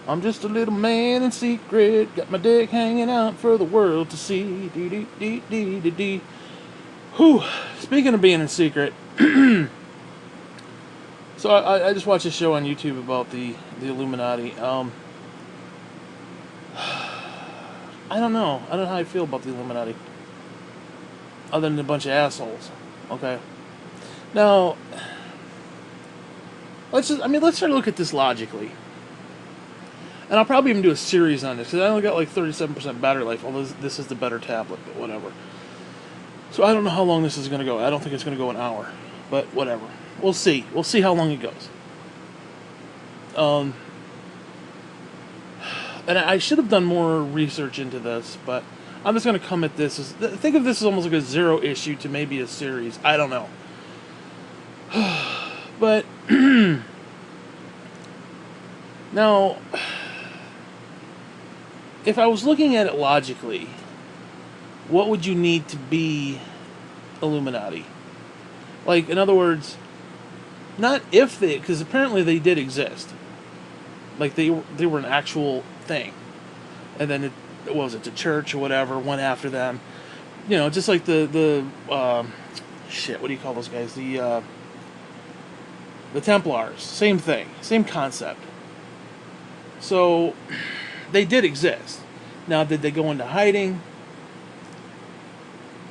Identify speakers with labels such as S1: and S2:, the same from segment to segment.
S1: I'm just a little man in secret, got my dick hanging out for the world to see. Dee dee dee dee dee dee. Whew. Speaking of being in secret, so I just watched a show on YouTube about the Illuminati. I don't know. I don't know how I feel about the Illuminati, other than a bunch of assholes. Okay. Now, let's try to look at this logically. And I'll probably even do a series on this, because I only got like 37% battery life, although this is the better tablet, but whatever. So I don't know how long this is going to go. I don't think it's going to go an hour, but whatever. We'll see. We'll see how long it goes. And I should have done more research into this, but I'm just going to come at this as... Think of this as almost like a zero issue to maybe a series. I don't know. But... Now... If I was looking at it logically, what would you need to be Illuminati? Like, in other words, not if they... Because apparently they did exist. Like, they were an actual thing. And then, what was it, the church or whatever went after them. You know, just like the shit, what do you call those guys? The Templars. Same thing. Same concept. So, they did exist. Now, did they go into hiding?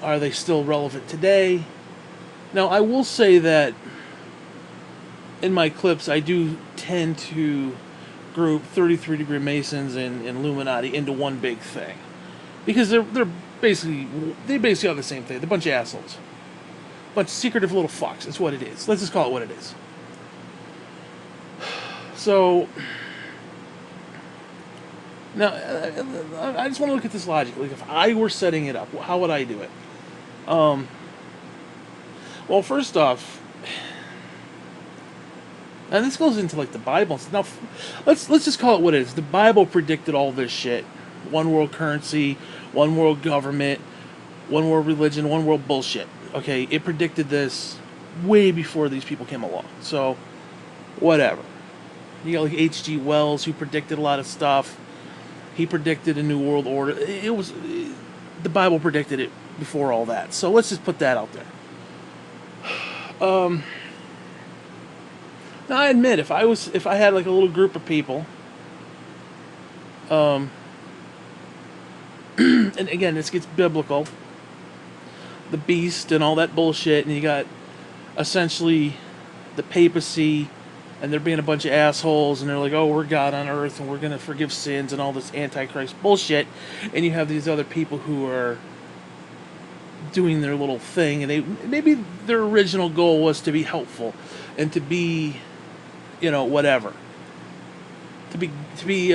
S1: Are they still relevant today? Now, I will say that in my clips, I do tend to group 33 degree Masons and Illuminati into one big thing, because they basically are the same thing. They're a bunch of assholes, a bunch of secretive little fucks. It's what it is. Let's just call it what it is. So now I just want to look at this logically. If I were setting it up, how would I do it? Well, first off, and this goes into like the Bible. Now, let's just call it what it is. The Bible predicted all this shit: one world currency, one world government, one world religion, one world bullshit. Okay, it predicted this way before these people came along. So, whatever. You got like H.G. Wells, who predicted a lot of stuff. He predicted a new world order. The Bible predicted it before all that. So let's just put that out there. Now, I admit, if I had like a little group of people, and again, this gets biblical, the beast and all that bullshit, and you got essentially the papacy, and they're being a bunch of assholes, and they're like, oh, we're God on earth, and we're going to forgive sins, and all this Antichrist bullshit, and you have these other people who are doing their little thing, and maybe their original goal was to be helpful, and to be, whatever, to be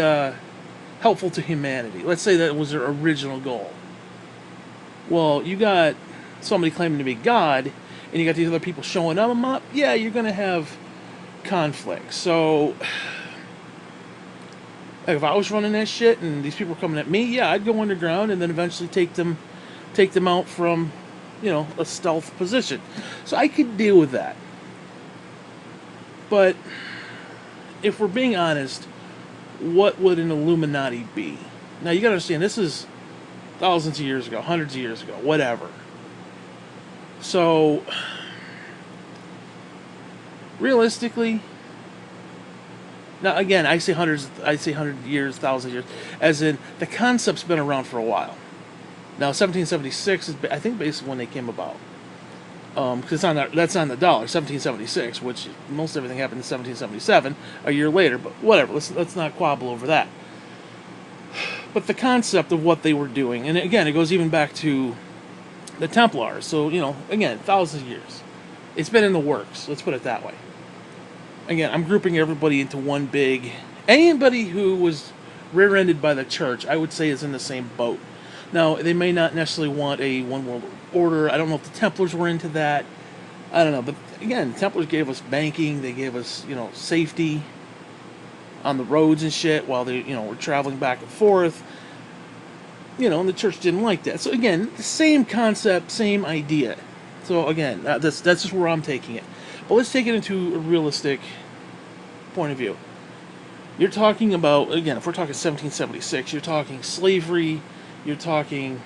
S1: helpful to humanity. Let's say that was their original goal. Well, you got somebody claiming to be God, and you got these other people showing them up. Yeah, you're going to have conflict. So, like, if I was running that shit and these people were coming at me, yeah, I'd go underground and then eventually take them out from, a stealth position. So I could deal with that. But if we're being honest, what would an Illuminati be? Now, you gotta understand, this is thousands of years ago, hundreds of years ago, whatever. So, realistically, now again, I say 100 years, thousands of years, as in the concept's been around for a while. Now, 1776 is, I think, basically when they came about. Because that's on the dollar, 1776, which most everything happened in 1777, a year later, but whatever, let's not quabble over that. But the concept of what they were doing, and again, it goes even back to the Templars, so, again, thousands of years. It's been in the works, let's put it that way. Again, I'm grouping everybody into one big... Anybody who was rear-ended by the church, I would say, is in the same boat. Now, they may not necessarily want a one world order. I don't know if the Templars were into that. I don't know. But again, the Templars gave us banking. They gave us, safety on the roads and shit while they, were traveling back and forth. And the church didn't like that. So again, the same concept, same idea. So again, that's just where I'm taking it. But let's take it into a realistic point of view. You're talking about, again, if we're talking 1776, you're talking slavery, you're talking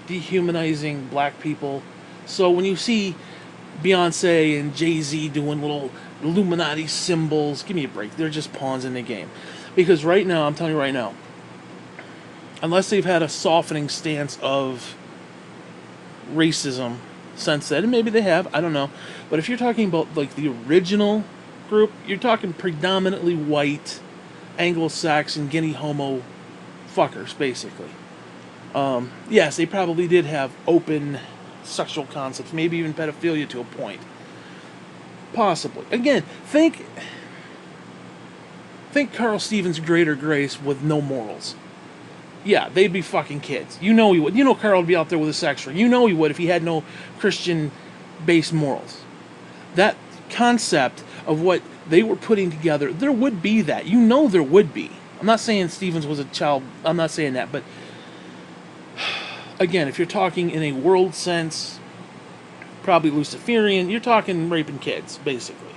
S1: dehumanizing black people. So when you see Beyonce and Jay-Z doing little Illuminati symbols, give me a break. They're just pawns in the game. Because right now, I'm telling you right now, unless they've had a softening stance of racism since then, and maybe they have, I don't know. But if you're talking about like the original group, you're talking predominantly white, Anglo-Saxon, Guinea homo fuckers, basically. Yes, they probably did have open sexual concepts, maybe even pedophilia to a point. Possibly. Again, think Carl Stevens' Greater Grace with no morals. Yeah, they'd be fucking kids. You know he would. You know Carl would be out there with a sex ring. You know he would if he had no Christian-based morals. That concept of what they were putting together, there would be that. You know there would be. I'm not saying Stevens was a child. I'm not saying that. But, again, if you're talking in a world sense, probably Luciferian, you're talking raping kids, basically.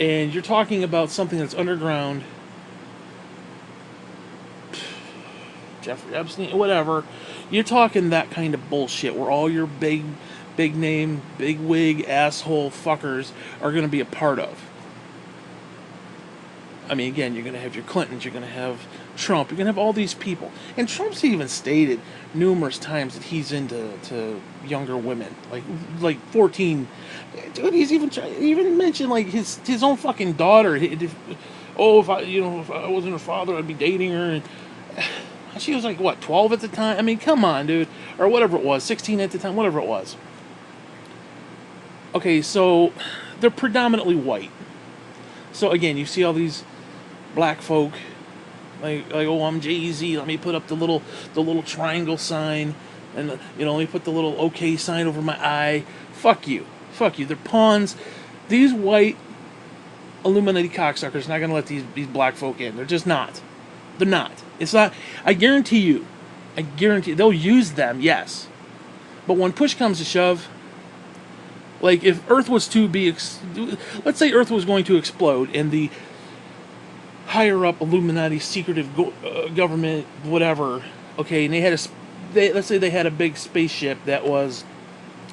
S1: And you're talking about something that's underground, Jeffrey Epstein, whatever. You're talking that kind of bullshit where all your big name, big wig, asshole fuckers are going to be a part of. I mean, again, you're going to have your Clintons, you're going to have Trump, you're going to have all these people. And Trump's even stated numerous times that he's into younger women, like 14. Dude, he's even mentioned like his own fucking daughter. If I wasn't her father, I'd be dating her. And she was like, what, 12 at the time? I mean, come on, dude. Or whatever it was, 16 at the time, whatever it was. Okay, so they're predominantly white. So again, you see all these black folk, like oh, I'm Jay-Z, let me put up the little triangle sign, and let me put the little okay sign over my eye. Fuck you. They're pawns. These white Illuminati cocksuckers are not going to let these black folk in. They're just not. They're not. It's not. I guarantee you, they'll use them, yes. But when push comes to shove, like if Earth was to be, let's say Earth was going to explode and the higher up Illuminati secretive government, whatever, okay, and let's say they had a big spaceship that was,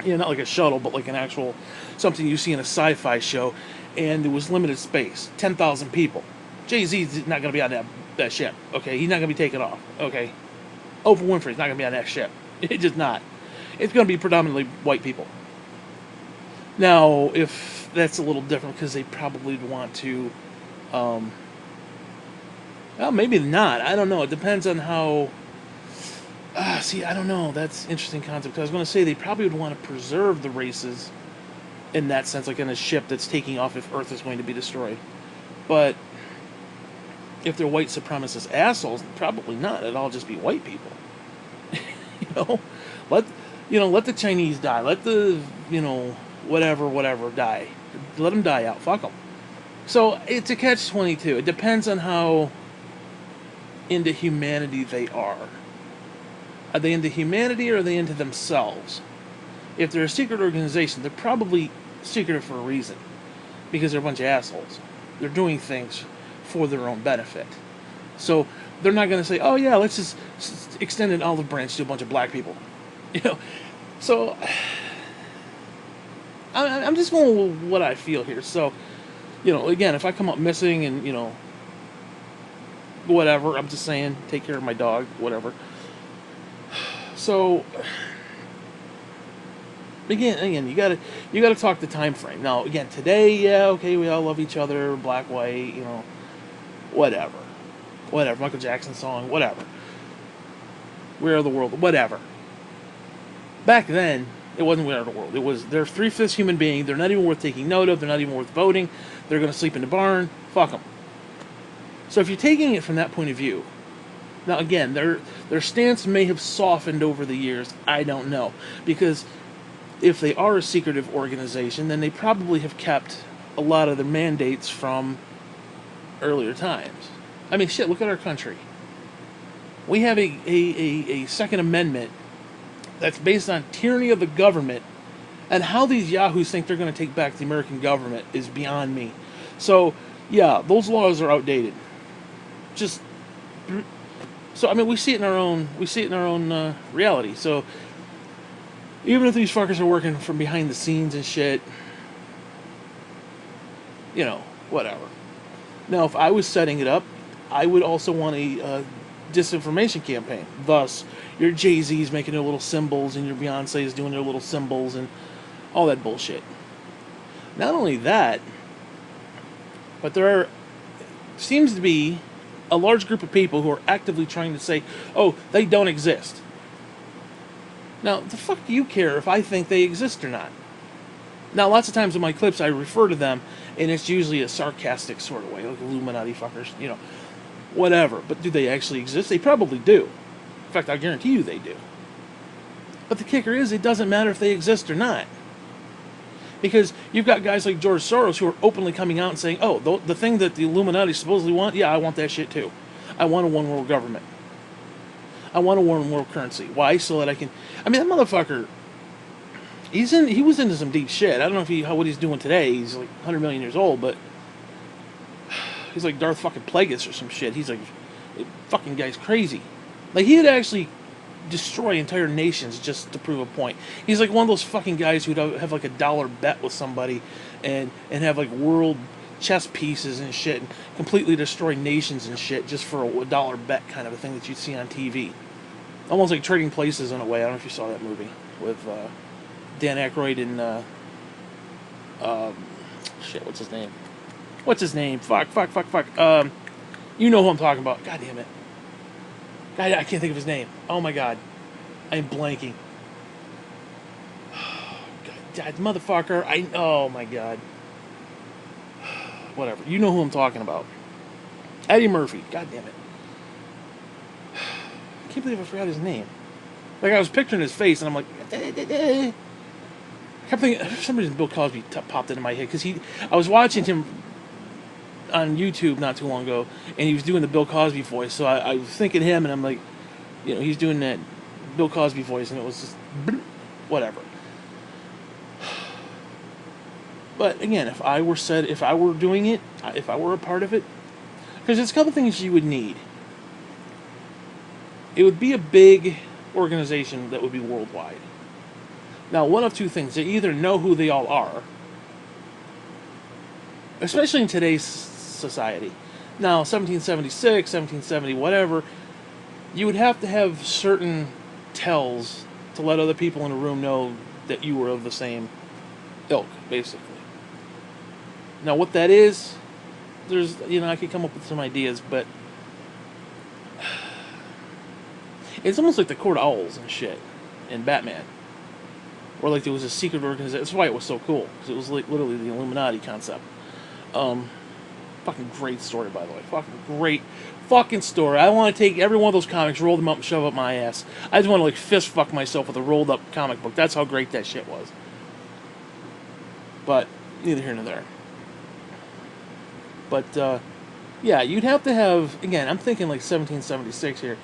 S1: not like a shuttle, but like an actual, something you see in a sci-fi show, and there was limited space, 10,000 people. Jay-Z's not going to be on that ship, okay? He's not going to be taken off, okay? Oprah Winfrey's not going to be on that ship. It's just not. It's going to be predominantly white people. Now, if that's a little different, because they probably want to, well, maybe not. I don't know. It depends on how, I don't know. That's an interesting concept. I was going to say they probably would want to preserve the races in that sense, like in a ship that's taking off if Earth is going to be destroyed. But if they're white supremacist assholes, probably not. It'd all just be white people. Let the Chinese die. Let the, whatever die. Let them die out. Fuck them. So it's a catch-22. It depends on how into humanity they are. Are they into humanity or are they into themselves? If they're a secret organization, they're probably secretive for a reason. Because they're a bunch of assholes. They're doing things for their own benefit. So they're not going to say, oh yeah, let's just extend an olive branch to a bunch of black people. So I'm just going with what I feel here. So, again, if I come up missing and, whatever, I'm just saying, take care of my dog, whatever. So, again, you gotta talk the time frame. Now, again, today, yeah, okay, we all love each other, black, white, whatever. Michael Jackson song, whatever. We Are the World, whatever. Back then, it wasn't We Are the World. It was, they're 3/5 human being. They're not even worth taking note of. They're not even worth voting. They're going to sleep in the barn. Fuck them. So if you're taking it from that point of view, now again, their stance may have softened over the years. I don't know. Because if they are a secretive organization, then they probably have kept a lot of their mandates from earlier times. I mean, shit, look at our country. We have a Second Amendment that's based on tyranny of the government, and how these yahoos think they're going to take back the American government is beyond me. So, yeah, those laws are outdated. Just so I mean, we see it in our own reality. So even if these fuckers are working from behind the scenes and shit, you know, whatever. Now, if I was setting it up, I would also want a disinformation campaign. Thus, your Jay-Z's making their little symbols and your Beyonce's doing their little symbols and all that bullshit. Not only that, but seems to be a large group of people who are actively trying to say, oh, they don't exist. Now, the fuck do you care if I think they exist or not? Now, lots of times in my clips, I refer to them, and it's usually a sarcastic sort of way, like Illuminati fuckers, you know, whatever. But do they actually exist? They probably do. In fact, I guarantee you they do. But the kicker is, it doesn't matter if they exist or not. Because you've got guys like George Soros who are openly coming out and saying, oh, the thing that the Illuminati supposedly want, yeah, I want that shit too. I want a one world government. I want a one world currency. Why? So that I can... I mean, that motherfucker... He was into some deep shit. I don't know if what he's doing today. He's like 100 million years old, but... He's like Darth fucking Plagueis or some shit. He's like... Fucking guy's crazy. Like, he would actually destroy entire nations just to prove a point. He's like one of those fucking guys who'd have like a dollar bet with somebody and have like world chess pieces and shit and completely destroy nations and shit just for a dollar bet kind of a thing that you'd see on TV. Almost like Trading Places in a way. I don't know if you saw that movie with Dan Aykroyd and shit, what's his name? Fuck. You know who I'm talking about. God damn it. God, I can't think of his name. Oh my god. I am blanking. God, motherfucker. Oh my god. Whatever. You know who I'm talking about. Eddie Murphy. God damn it. I can't believe I forgot his name. Like, I was picturing his face, and I'm like... I kept thinking... For some reason, Bill Cosby popped into my head, because I was watching him on YouTube not too long ago, and he was doing the Bill Cosby voice, so I was thinking him, and I'm like, you know, he's doing that Bill Cosby voice, and it was just... whatever. But, again, if I were doing it, if I were a part of it, because there's a couple things you would need. It would be a big organization that would be worldwide. Now, one of two things. They either know who they all are, especially in today's society. Now, 1776, 1770, whatever, you would have to have certain tells to let other people in a room know that you were of the same ilk, basically. Now, what that is, there's, you know, I could come up with some ideas, but it's almost like the Court of Owls and shit in Batman. Or like there was a secret organization. That's why it was so cool, because it was like literally the Illuminati concept. Fucking great story, by the way. Fucking great fucking story. I want to take every one of those comics, roll them up, and shove up my ass. I just want to like fist fuck myself with a rolled up comic book. That's how great that shit was. But neither here nor there. But yeah, you'd have to have, again, I'm thinking like 1776 here.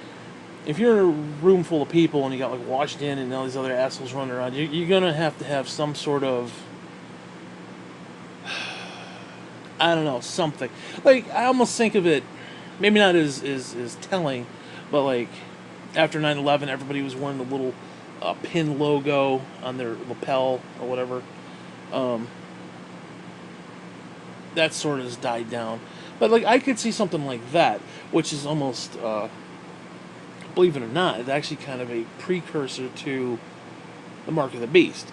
S1: If you're in a room full of people and you got like Washington and all these other assholes running around, you're gonna have to have some sort of, I don't know, something. Like, I almost think of it, maybe not as telling, but like after 9/11, everybody was wearing the little pin logo on their lapel or whatever. That sort of has died down. But like, I could see something like that, which is almost, believe it or not, it's actually kind of a precursor to the Mark of the Beast.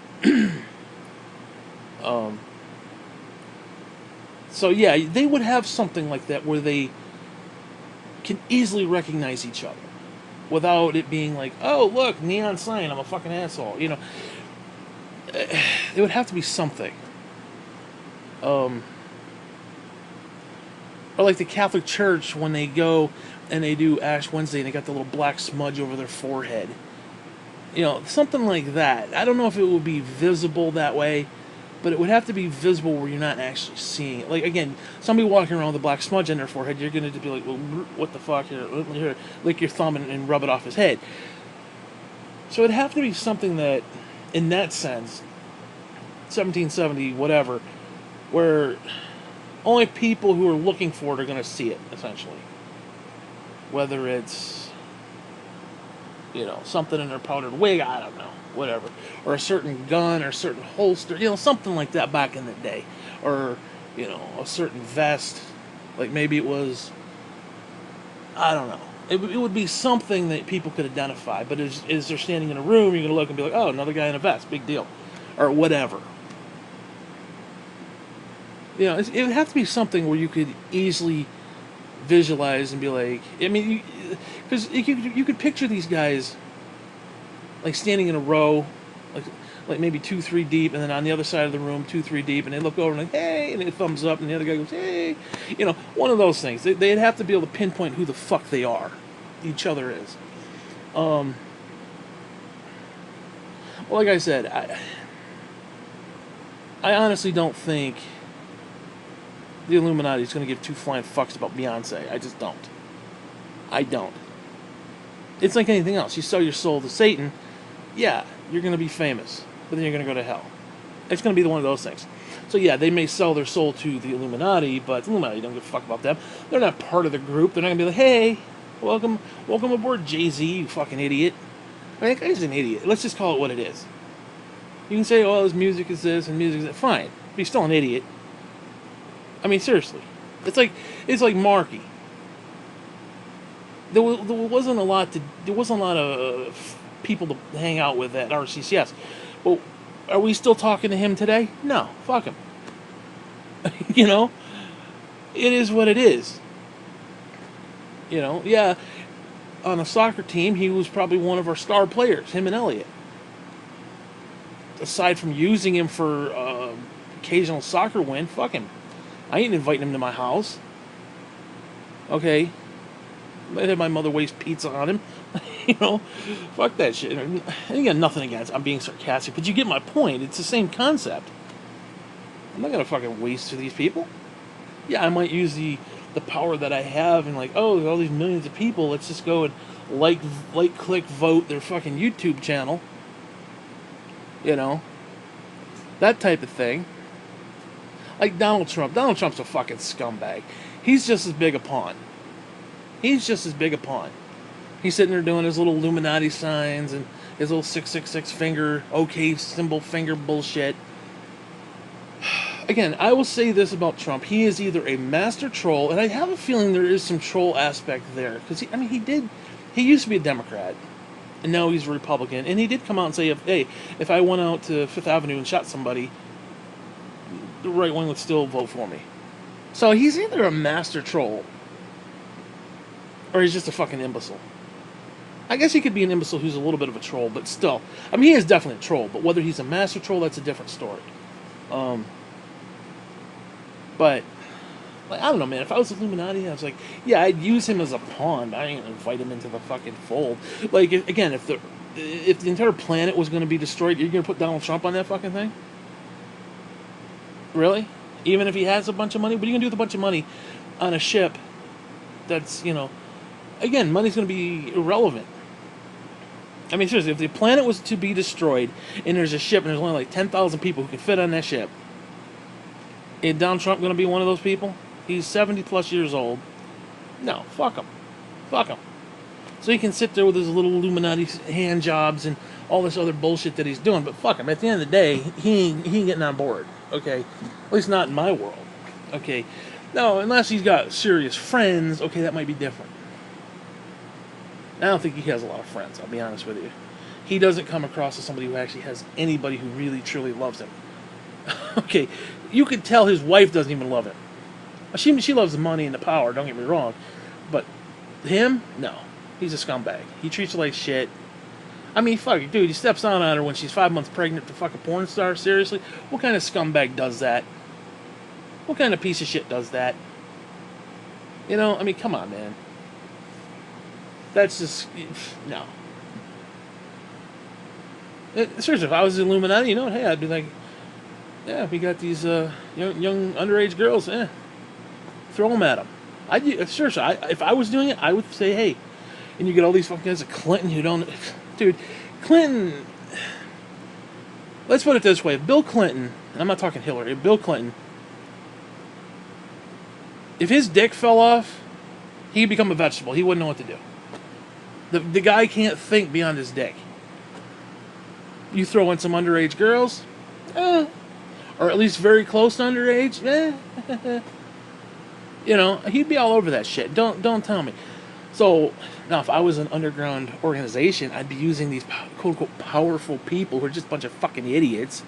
S1: So yeah, they would have something like that where they can easily recognize each other without it being like, oh look, neon sign, I'm a fucking asshole. You know, it would have to be something. Or like the Catholic Church, when they go and they do Ash Wednesday and they got the little black smudge over their forehead. You know, something like that. I don't know if it would be visible that way, but it would have to be visible where you're not actually seeing it. Like, again, somebody walking around with a black smudge on their forehead, you're going to be like, well, what the fuck? Here, lick your thumb and rub it off his head. So it'd have to be something that, in that sense, 1770, whatever, where only people who are looking for it are going to see it, essentially. Whether it's, something in their powdered wig, I don't know, whatever. Or a certain gun or a certain holster, something like that back in the day. Or, a certain vest. Like maybe it was, I don't know. It would be something that people could identify. But as they're standing in a room, you're going to look and be like, oh, another guy in a vest, big deal. Or whatever. It would have to be something where you could easily visualize and be like, I mean, because you could picture these guys like standing in a row, like maybe 2-3 deep, and then on the other side of the room 2-3 deep, and they look over and like, hey, and they thumbs up, and the other guy goes, hey, one of those things. They'd have to be able to pinpoint who the fuck they are, each other is. Well, like I said, I honestly don't think the Illuminati is going to give two flying fucks about Beyonce. I just don't. I don't. It's like anything else. You sell your soul to Satan, yeah, you're going to be famous, but then you're going to go to hell. It's going to be one of those things. So yeah, they may sell their soul to the Illuminati, but the Illuminati don't give a fuck about them. They're not part of the group. They're not going to be like, hey, welcome aboard, Jay-Z, you fucking idiot. I mean, that guy's an idiot. Let's just call it what it is. You can say, oh, his music is this and music is that. Fine, but he's still an idiot. I mean, seriously, it's like Marky. There wasn't a lot of people to hang out with at RCCS. But are we still talking to him today? No, fuck him. It is what it is. Yeah, on a soccer team, he was probably one of our star players, him and Elliot. Aside from using him for occasional soccer win, fuck him. I ain't inviting him to my house. Okay. Might have my mother waste pizza on him. Fuck that shit. I got nothing against it. I'm being sarcastic, but you get my point. It's the same concept. I'm not gonna fucking waste to these people. Yeah, I might use the power that I have and like, oh, all these millions of people, let's just go and like, click, vote their fucking YouTube channel. That type of thing. Like Donald Trump. Donald Trump's a fucking scumbag. He's just as big a pawn. He's sitting there doing his little Illuminati signs and his little 666 finger, okay symbol finger bullshit. Again, I will say this about Trump. He is either a master troll, and I have a feeling there is some troll aspect there. Because, he used to be a Democrat, and now he's a Republican. And he did come out and say, hey, if I went out to Fifth Avenue and shot somebody, the right wing would still vote for me. So he's either a master troll or he's just a fucking imbecile. I guess he could be an imbecile who's a little bit of a troll, but still. I mean, he is definitely a troll, but whether he's a master troll, that's a different story. But, like, I don't know, man. If I was Illuminati, I was like, yeah, I'd use him as a pawn, but I ain't gonna invite him into the fucking fold. Like, again, if the entire planet was gonna be destroyed, you're gonna put Donald Trump on that fucking thing? Really? Even if he has a bunch of money? What are you gonna do with a bunch of money on a ship that's, again, money's gonna be irrelevant. I mean, seriously, if the planet was to be destroyed and there's a ship and there's only like 10,000 people who can fit on that ship, is Donald Trump going to be one of those people? He's 70 plus years old. No, fuck him. Fuck him. So he can sit there with his little Illuminati hand jobs and all this other bullshit that he's doing, but fuck him. At the end of the day, he ain't getting on board, okay? At least not in my world, okay? No, unless he's got serious friends, okay, that might be different. I don't think he has a lot of friends, I'll be honest with you. He doesn't come across as somebody who actually has anybody who really, truly loves him. Okay, you could tell his wife doesn't even love him. She loves the money and the power, don't get me wrong. But him? No. He's a scumbag. He treats her like shit. I mean, fuck, dude, he steps on her when she's 5 months pregnant to fuck a porn star? Seriously? What kind of scumbag does that? What kind of piece of shit does that? I mean, come on, man. That's just... No. Seriously, if I was the Illuminati, hey, I'd be like, yeah, we got these young underage girls, throw them at them. Seriously, if I was doing it, I would say, hey, and you get all these fucking guys like Clinton who don't... Dude, Clinton... Let's put it this way. If Bill Clinton, and I'm not talking Hillary, if Bill Clinton If his dick fell off, he'd become a vegetable. He wouldn't know what to do. The guy can't think beyond his dick. You throw in some underage girls, or at least very close to underage, you know, he'd be all over that shit. Don't tell me. So now, if I was an underground organization, I'd be using these quote unquote powerful people who are just a bunch of fucking idiots,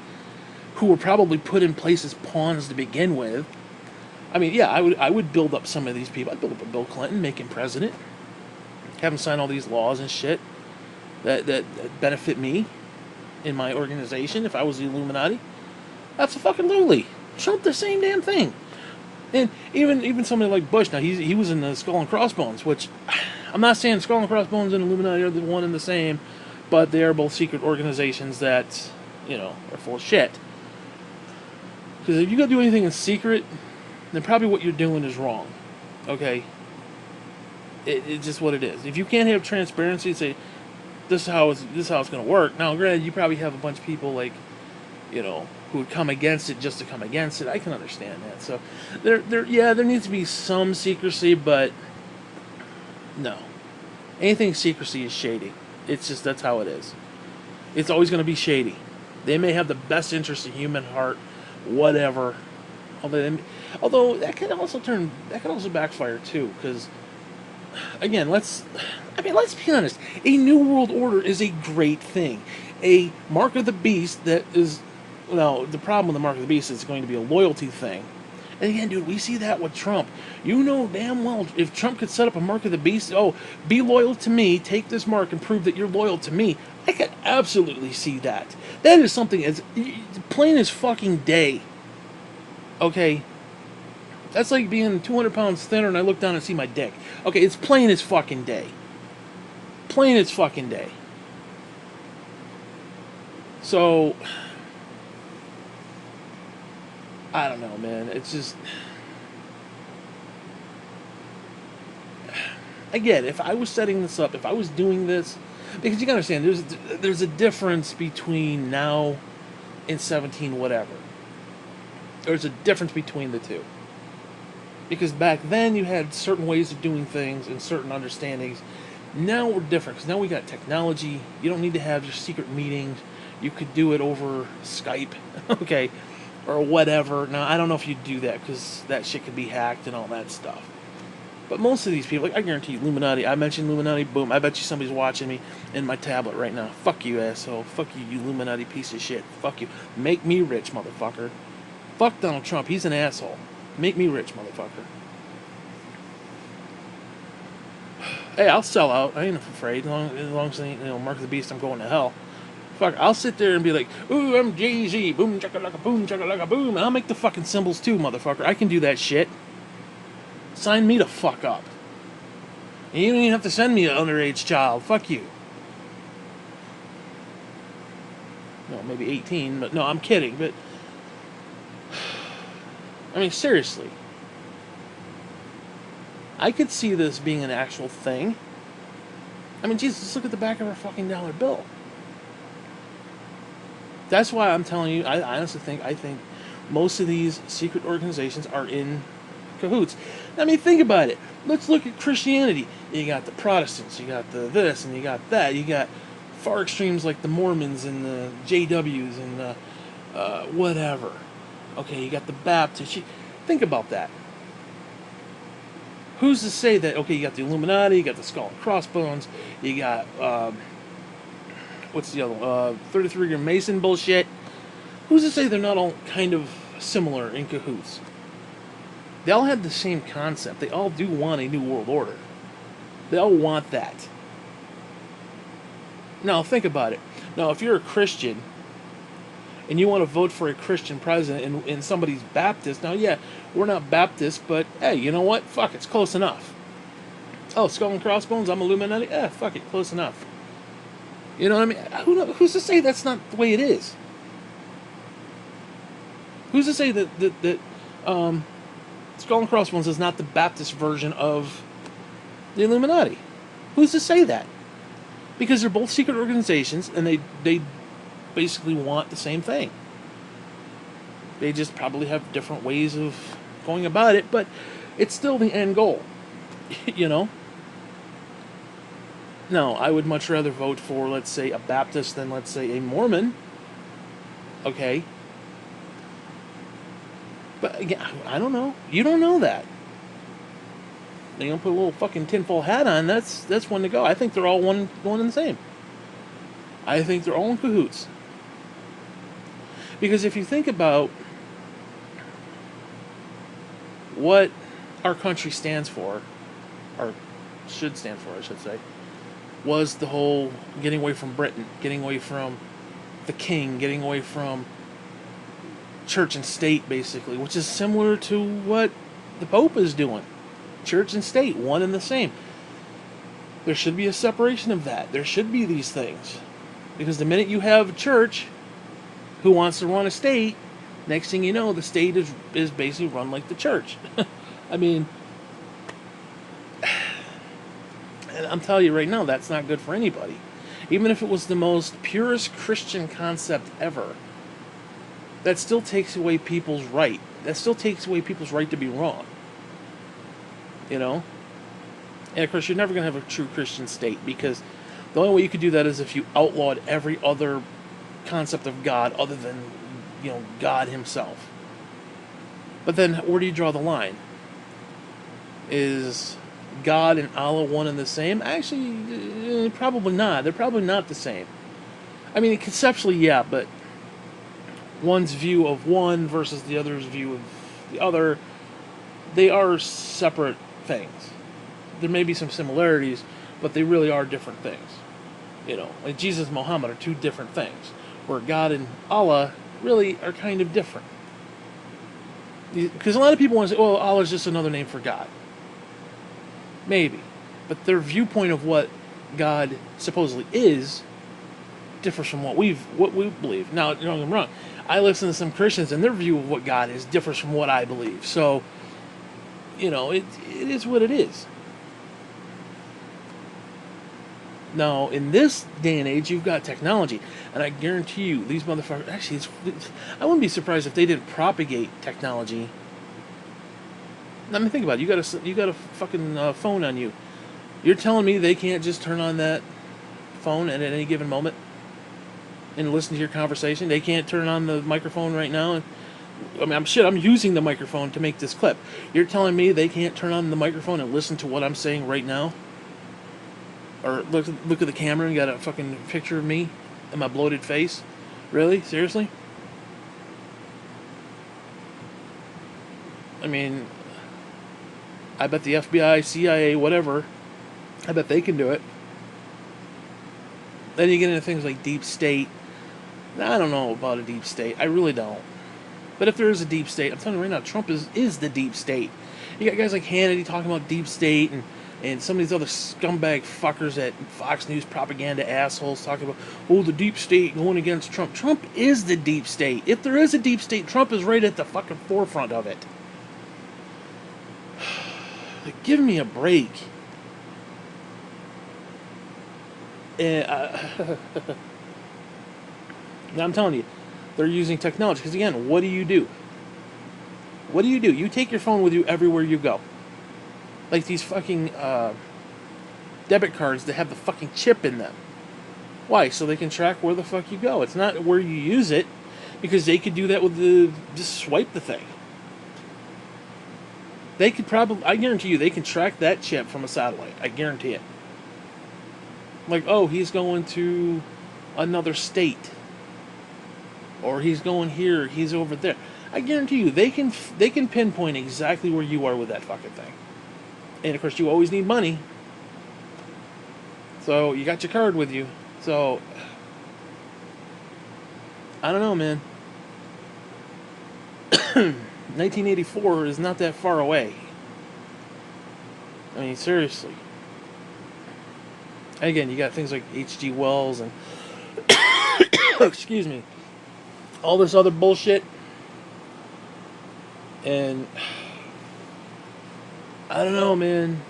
S1: who were probably put in place as pawns to begin with. I mean, yeah, I would build up some of these people. I'd build up a Bill Clinton, make him president, have him sign all these laws and shit that benefit me in my organization. If I was the Illuminati, that's a fucking lowly. Trump, the same damn thing. And even somebody like Bush, now he was in the Skull and Crossbones, which I'm not saying Skull and Crossbones and Illuminati are the one and the same, but they are both secret organizations that, you know, are full of shit. Because if you go do anything in secret, then probably what you're doing is wrong. Okay? It's just what it is. If you can't have transparency, say this is how it's going to work. Now, granted, you probably have a bunch of people like, you know, who would come against it just to come against it. I can understand that. So there needs to be some secrecy, but no, anything secrecy is shady. It's just, that's how it is. It's always going to be shady. They may have the best interest in human heart, whatever. Although that could also backfire too, because again, let's be honest. A new world order is a great thing. A mark of the beast that is, well, the problem with the mark of the beast is it's going to be a loyalty thing. And again, dude, we see that with Trump. You know damn well, if Trump could set up a mark of the beast, oh, be loyal to me, take this mark and prove that you're loyal to me, I could absolutely see that. That is something as plain as fucking day. Okay? That's like being 200 pounds thinner and I look down and see my dick. Okay, it's plain as fucking day. Plain as fucking day. So, I don't know, man. It's just, again, if I was setting this up, if I was doing this, because you gotta understand, there's a difference between now and 17 whatever. There's a difference between the two. Because back then you had certain ways of doing things and certain understandings. Now we're different, because now we got technology. You don't need to have your secret meetings. You could do it over Skype, okay, or whatever. Now, I don't know if you'd do that, because that shit could be hacked and all that stuff. But most of these people, like, I guarantee you, Illuminati, I mentioned Illuminati, boom, I bet you somebody's watching me in my tablet right now. Fuck you, asshole. Fuck you, you Illuminati piece of shit. Fuck you. Make me rich, motherfucker. Fuck Donald Trump, he's an asshole. Make me rich, motherfucker. Hey, I'll sell out. I ain't afraid. As long as I ain't, Mark of the Beast, I'm going to hell. Fuck, I'll sit there and be like, ooh, I'm Jay-Z. Boom, chaka-laka, boom. And I'll make the fucking symbols too, motherfucker. I can do that shit. Sign me the fuck up. And you don't even have to send me an underage child. Fuck you. No, maybe 18, but no, I'm kidding. But, I mean, seriously. I could see this being an actual thing. I mean, Jesus, just look at the back of our fucking dollar bill. That's why I'm telling you, I honestly think most of these secret organizations are in cahoots. I mean, think about it. Let's look at Christianity. You got the Protestants, you got the this, and you got that. You got far extremes like the Mormons and the JWs and the whatever. Okay, you got the Baptists. Think about that. Who's to say that, okay, you got the Illuminati, you got the Skull and Crossbones, you got, what's the other one, 33-year Mason bullshit. Who's to say they're not all kind of similar in cahoots? They all have the same concept. They all do want a new world order. They all want that. Now, think about it. Now, if you're a Christian, and you want to vote for a Christian president and somebody's Baptist, now, yeah, we're not Baptist, but, hey, you know what? Fuck, it's close enough. Oh, Skull and Crossbones, I'm Illuminati? Fuck it, close enough. You know what I mean? Who's to say that's not the way it is? Who's to say that Skull and Crossbones is not the Baptist version of the Illuminati? Who's to say that? Because they're both secret organizations, and they basically want the same thing. They just probably have different ways of going about it, but It's still the end goal, you know? No, I would much rather vote for, let's say, a Baptist than, let's say, a Mormon. Okay? But again, I don't know. You don't know that. They don't put a little fucking tinfoil hat on. That's one to go. I think they're all one and the same. I think they're all in cahoots. Because if you think about what our country stands for, or should stand for, I should say, was the whole getting away from Britain, getting away from the king, getting away from church and state, basically, which is similar to what the Pope is doing. Church and state, one and the same. There should be a separation of that. There should be these things. Because the minute you have a church who wants to run a state, next thing you know, the state is basically run like the church. I mean, and I'm telling you right now, that's not good for anybody. Even if it was the most purest Christian concept ever, that still takes away people's right. That still takes away people's right to be wrong. You know? And of course, you're never going to have a true Christian state, because the only way you could do that is if you outlawed every other concept of God other than, you know, God himself. But then, where do you draw the line? Is God and Allah one and the same? Actually, probably not. They're probably not the same. I mean, conceptually, yeah, but one's view of one versus the other's view of the other, they are separate things. There may be some similarities, but they really are different things. You know, like Jesus and Muhammad are two different things, where God and Allah really are kind of different. Because a lot of people want to say, well, Allah is just another name for God. Maybe. But their viewpoint of what God supposedly is differs from what we believe. Now, don't get me wrong. I listen to some Christians, and their view of what God is differs from what I believe. So, you know, it is what it is. Now, in this day and age, you've got technology, and I guarantee you, these motherfuckers, actually, I wouldn't be surprised if they didn't propagate technology. I mean, think about it. You got a fucking phone on you. You're telling me they can't just turn on that phone at any given moment and listen to your conversation? They can't turn on the microphone right now? I mean, I'm using the microphone to make this clip. You're telling me they can't turn on the microphone and listen to what I'm saying right now? Or look at the camera and got a fucking picture of me and my bloated face? Really? Seriously? I mean, I bet the FBI, CIA, whatever, I bet they can do it. Then you get into things like deep state. I don't know about a deep state. I really don't. But if there is a deep state, I'm telling you right now, Trump is the deep state. You got guys like Hannity talking about deep state, and some of these other scumbag fuckers at Fox News propaganda assholes talking about, oh, the deep state going against Trump. Trump is the deep state. If there is a deep state, Trump is right at the fucking forefront of it. Give me a break. Now I'm telling you, they're using technology. Because again, what do you do? What do? You take your phone with you everywhere you go. Like these fucking debit cards that have the fucking chip in them. Why? So they can track where the fuck you go. It's not where you use it, because they could do that with just swipe the thing. They could probably, I guarantee you, they can track that chip from a satellite. I guarantee it. Like, oh, he's going to another state, or he's going here, he's over there. I guarantee you, they can pinpoint exactly where you are with that fucking thing. And of course, you always need money, so you got your card with you. So I don't know, man. 1984 is not that far away. I mean, seriously. Again, you got things like H.G. Wells and excuse me, all this other bullshit. And I don't know, man.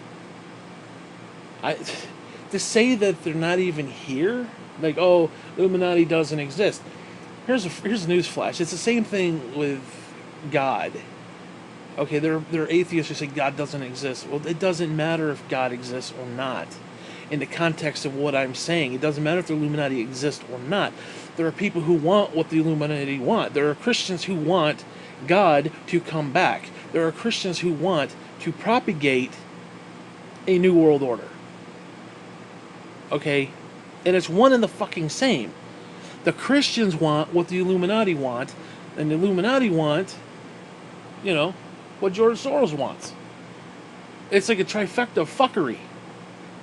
S1: To say that they're not even here, like, oh, Illuminati doesn't exist. Here's a news flash. It's the same thing with God. Okay, there are atheists who say God doesn't exist. Well, it doesn't matter if God exists or not. In the context of what I'm saying, it doesn't matter if the Illuminati exist or not. There are people who want what the Illuminati want. There are Christians who want God to come back. There are Christians who want to propagate a new world order. Okay? And it's one and the fucking same. The Christians want what the Illuminati want, and the Illuminati want, you know, what George Soros wants. It's like a trifecta of fuckery.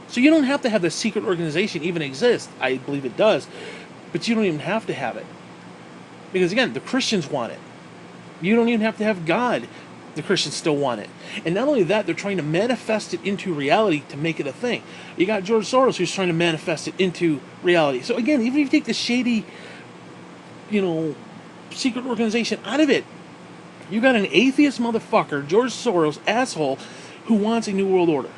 S1: So you don't have to have the secret organization even exist. I believe it does. But you don't even have to have it. Because again, the Christians want it. You don't even have to have God. The Christians still want it. And not only that, they're trying to manifest it into reality to make it a thing. You got George Soros who's trying to manifest it into reality. So again, even if you take the shady, secret organization out of it, you got an atheist motherfucker, George Soros, asshole, who wants a new world order.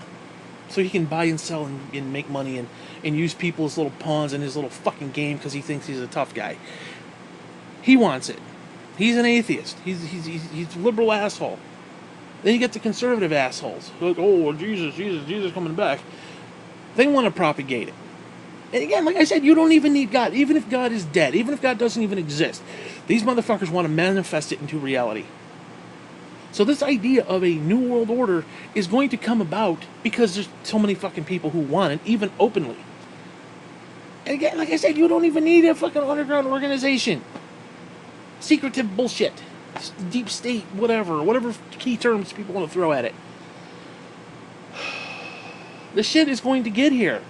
S1: So he can buy and sell and make money and use people as little pawns in his little fucking game because he thinks he's a tough guy. He wants it. He's an atheist. He's a liberal asshole. Then you get the conservative assholes. They're like, oh, Jesus coming back. They want to propagate it. And again, like I said, you don't even need God. Even if God is dead, even if God doesn't even exist, these motherfuckers want to manifest it into reality. So this idea of a new world order is going to come about because there's so many fucking people who want it, even openly. And again, like I said, you don't even need a fucking underground organization. Secretive bullshit. Deep state, whatever key terms people want to throw at it. The shit is going to get here.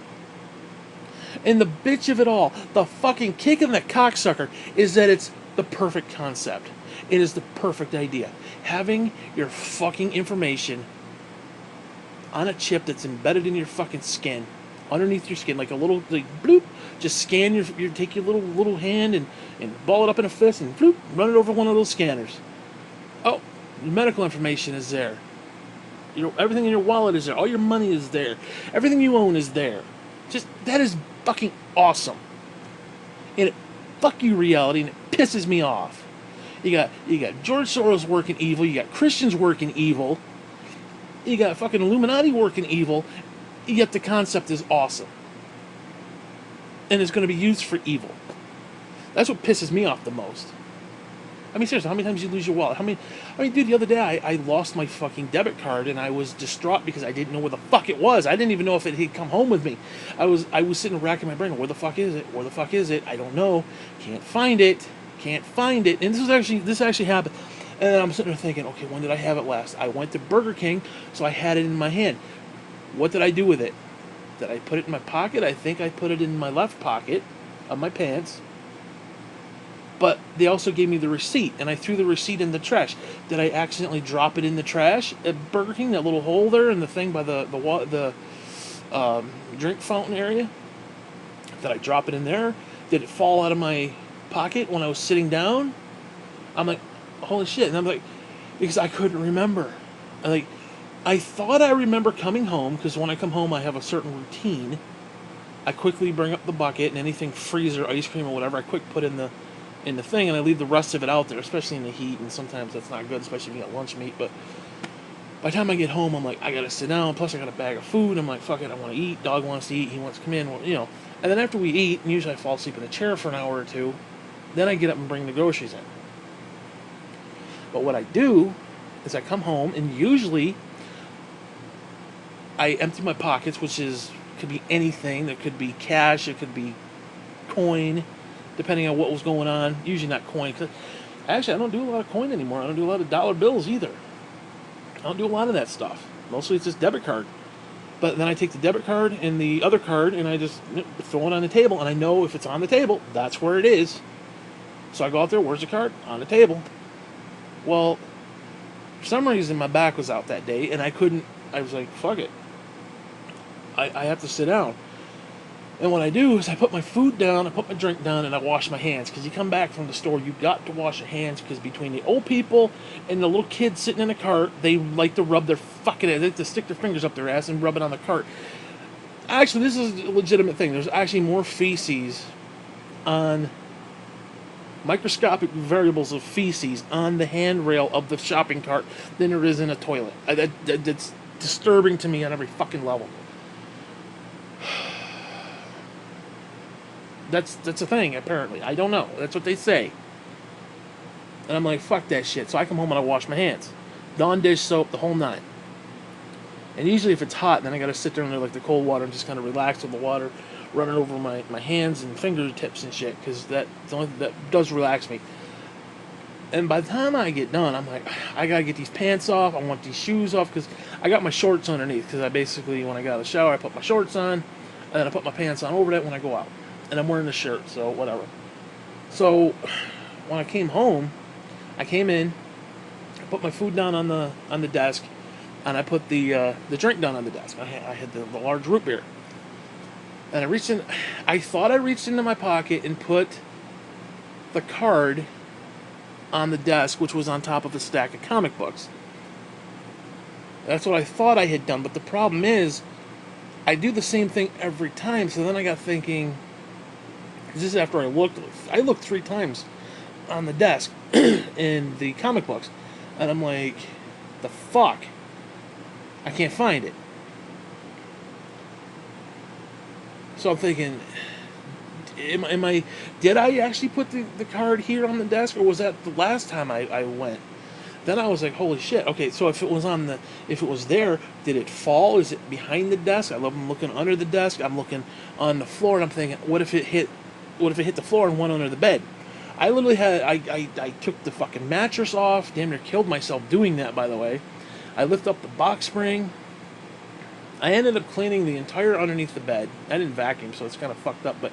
S1: And the bitch of it all, the fucking kick in the cocksucker, is that it's the perfect concept. It is the perfect idea. Having your fucking information on a chip that's embedded in your fucking skin, underneath your skin, like a little, like, bloop, just scan your take your little hand and ball it up in a fist and bloop, run it over one of those scanners. Oh, your medical information is there. Everything in your wallet is there. All your money is there. Everything you own is there. Just, that is fucking awesome. And it, fuck you, reality, and it pisses me off. You got George Soros working evil. You got Christians working evil. You got fucking Illuminati working evil. Yet the concept is awesome. And it's going to be used for evil. That's what pisses me off the most. I mean, seriously, how many times did you lose your wallet? I mean, dude, the other day I lost my fucking debit card and I was distraught because I didn't know where the fuck it was. I didn't even know if it had come home with me. I was sitting racking my brain. Where the fuck is it? Where the fuck is it? I don't know. Can't find it. And this actually happened. And then I'm sitting there thinking, okay, when did I have it last? I went to Burger King, so I had it in my hand. What did I do with it? Did I put it in my pocket? I think I put it in my left pocket of my pants. But they also gave me the receipt, and I threw the receipt in the trash. Did I accidentally drop it in the trash at Burger King? That little hole there in the thing by the drink fountain area? Did I drop it in there? Did it fall out of my pocket when I was sitting down? I'm like, holy shit. And I'm like, because I couldn't remember. I thought I remember coming home, because when I come home I have a certain routine. I quickly bring up the bucket, and anything freezer, ice cream or whatever, I quick put in the thing, and I leave the rest of it out there, especially in the heat, and sometimes that's not good, especially if you got lunch meat. But by the time I get home, I'm like, I gotta sit down, plus I got a bag of food. I'm like, fuck it, I want to eat. Dog wants to eat, he wants to come in, and then after we eat, and usually I fall asleep in a chair for an hour or two, then I get up and bring the groceries in. But what I do is I come home, and usually I empty my pockets, which could be anything. There could be cash, it could be coin, depending on what was going on. Usually not coin. Actually, I don't do a lot of coin anymore. I don't do a lot of dollar bills either. I don't do a lot of that stuff. Mostly it's just debit card. But then I take the debit card and the other card and I just throw it on the table. And I know if it's on the table, that's where it is. So I go out there, where's the card? On the table. Well, for some reason my back was out that day and I was like, fuck it. I have to sit down. And what I do is I put my food down, I put my drink down, and I wash my hands. Because you come back from the store, you've got to wash your hands. Because between the old people and the little kids sitting in the cart, they like to rub their fucking ass. They like to stick their fingers up their ass and rub it on the cart. Actually, this is a legitimate thing. There's actually more feces on microscopic variables of feces on the handrail of the shopping cart than there is in a toilet. That's disturbing to me on every fucking level. That's a thing, apparently. I don't know. That's what they say. And I'm like, fuck that shit. So I come home and I wash my hands. Dawn dish soap, the whole nine. And usually if it's hot, then I gotta sit there under like the cold water and just kind of relax with the water running over my hands and fingertips and shit, because that does relax me. And by the time I get done, I'm like, I gotta get these pants off. I want these shoes off, because I got my shorts underneath. Because I basically, when I got out of the shower, I put my shorts on, and then I put my pants on over that when I go out. And I'm wearing the shirt, so whatever. So when I came home, I came in, I put my food down on the desk, and I put the drink down on the desk. I had the large root beer. And I thought I reached into my pocket and put the card on the desk, which was on top of a stack of comic books. That's what I thought I had done, but the problem is, I do the same thing every time, so then I got thinking, this is after I looked 3 times on the desk in the comic books, and I'm like, the fuck? I can't find it. So I'm thinking, did I actually put the card here on the desk, or was that the last time I went? Then I was like, holy shit. Okay, so if it was there, did it fall? Is it behind the desk? I'm looking under the desk. I'm looking on the floor, and I'm thinking, what if it hit the floor and went under the bed? I literally I took the fucking mattress off. Damn near killed myself doing that, by the way. I lift up the box spring. I ended up cleaning the entire underneath the bed. I didn't vacuum, so it's kind of fucked up. But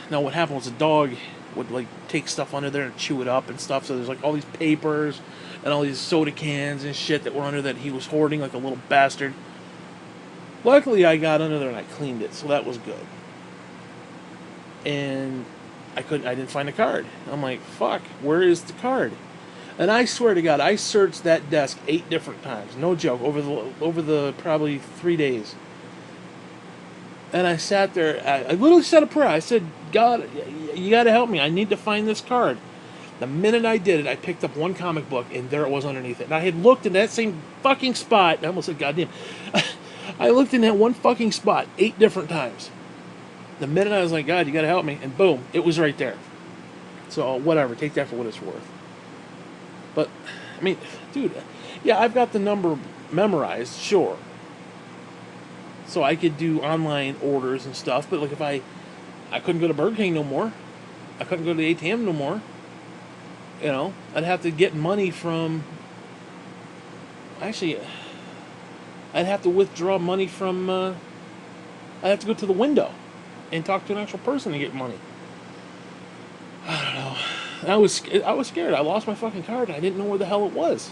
S1: now what happened was the dog would like take stuff under there and chew it up and stuff. So there's like all these papers and all these soda cans and shit that were under that he was hoarding like a little bastard. Luckily, I got under there and I cleaned it, so that was good. And I didn't find the card. I'm like, fuck, where is the card? And I swear to God, I searched that desk 8 different times. No joke, over the probably 3 days. And I sat there, I literally said a prayer. I said, God, you got to help me. I need to find this card. The minute I did it, I picked up one comic book, and there it was underneath it. And I had looked in that same fucking spot. I almost said, goddamn. I looked in that one fucking spot 8 different times. The minute I was like, God, you got to help me. And boom, it was right there. So whatever, take that for what it's worth. But, I mean, dude, yeah, I've got the number memorized, sure. So I could do online orders and stuff, but like if I couldn't go to Burger King no more. I couldn't go to the ATM no more. You know, I'd have to get money from... Actually, I'd have to withdraw money from... I'd have to go to the window and talk to an actual person to get money. I don't know. I was scared. I lost my fucking card and I didn't know where the hell it was.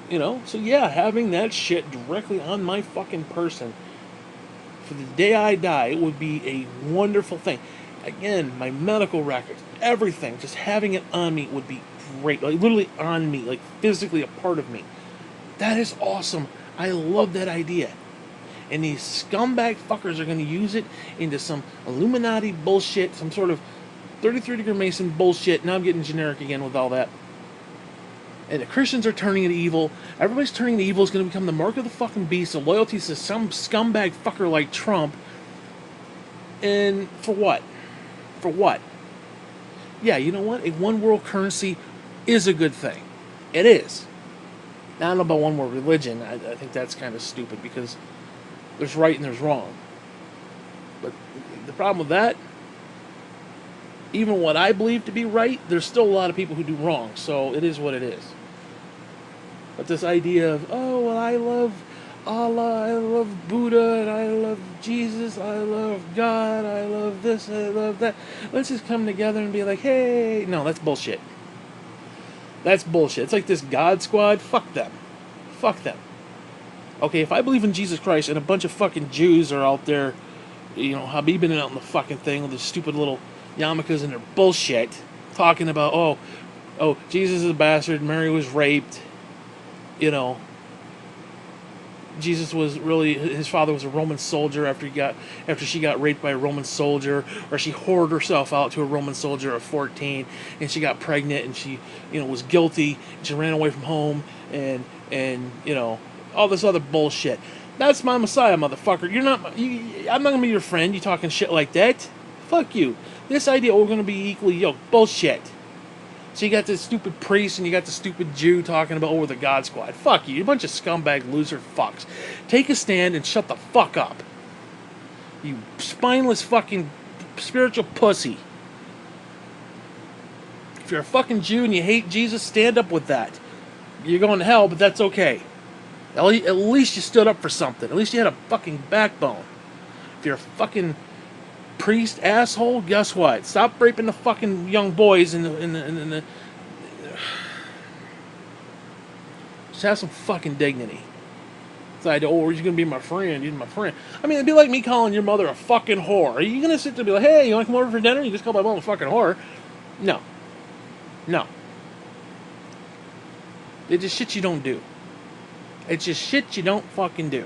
S1: You know? So yeah, having that shit directly on my fucking person for the day I die, it would be a wonderful thing. Again, my medical records, everything, just having it on me would be great. Like literally on me, like physically a part of me. That is awesome. I love that idea. And these scumbag fuckers are going to use it into some Illuminati bullshit, some sort of 33-degree Mason bullshit. Now I'm getting generic again with all that. And the Christians are turning into evil. Everybody's turning to evil. Is going to become the mark of the fucking beast. The loyalty to some scumbag fucker like Trump. And for what? For what? Yeah, you know what? A one-world currency is a good thing. It is. Now, I don't know about one-world religion. I think that's kind of stupid because there's right and there's wrong. But the problem with that, even what I believe to be right, there's still a lot of people who do wrong. So it is what it is. But this idea of, oh, well, I love Allah, I love Buddha, and I love Jesus, I love God, I love this, I love that. Let's just come together and be like, hey. No, that's bullshit. That's bullshit. It's like this God squad. Fuck them. Fuck them. Okay, if I believe in Jesus Christ and a bunch of fucking Jews are out there, you know, Habibing out in the fucking thing with their stupid little yarmulkes and their bullshit, talking about, oh, Jesus is a bastard, Mary was raped, you know, Jesus was really, his father was a Roman soldier after she got raped by a Roman soldier, or she whored herself out to a Roman soldier at 14, and she got pregnant, and she, was guilty, and she ran away from home, and all this other bullshit. That's my Messiah, motherfucker. I'm not gonna be your friend. You talking shit like that? Fuck you. This idea we're gonna be equally yoked, bullshit. So you got this stupid priest and you got the stupid Jew talking about, we're the God Squad. Fuck you, you bunch of scumbag loser fucks. Take a stand and shut the fuck up. You spineless fucking spiritual pussy. If you're a fucking Jew and you hate Jesus, stand up with that. You're going to hell, but that's okay. At least you stood up for something. At least you had a fucking backbone. If you're a fucking priest asshole, guess what? Stop raping the fucking young boys in the just have some fucking dignity. It's like, oh, you're gonna be my friend. You're my friend. I mean, it'd be like me calling your mother a fucking whore. Are you gonna sit there and be like, hey, you want to come over for dinner? You just call my mom a fucking whore. No. It's just shit you don't do. It's just shit you don't fucking do.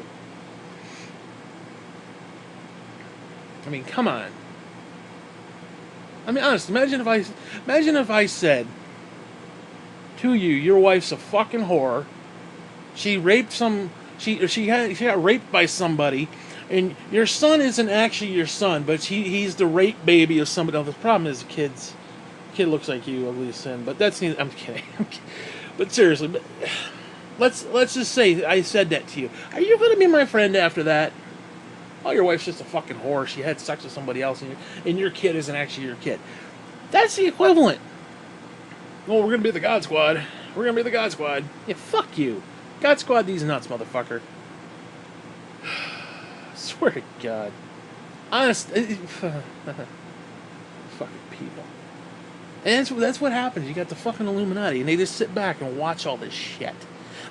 S1: I mean, come on. I mean, honestly, imagine if I said to you, your wife's a fucking whore. She raped she got raped by somebody, and your son isn't actually your son, but he's the rape baby of somebody else. The problem is the kid looks like you, ugly sin. But that's neither. I'm kidding. But seriously, let's just say I said that to you. Are you going to be my friend after that? Oh, your wife's just a fucking whore. She had sex with somebody else, and your kid isn't actually your kid. That's the equivalent. Oh, we're going to be the God Squad. We're going to be the God Squad. Yeah, fuck you. God Squad these nuts, motherfucker. Swear to God. Honest. Fucking people. And that's what happens. You got the fucking Illuminati, and they just sit back and watch all this shit.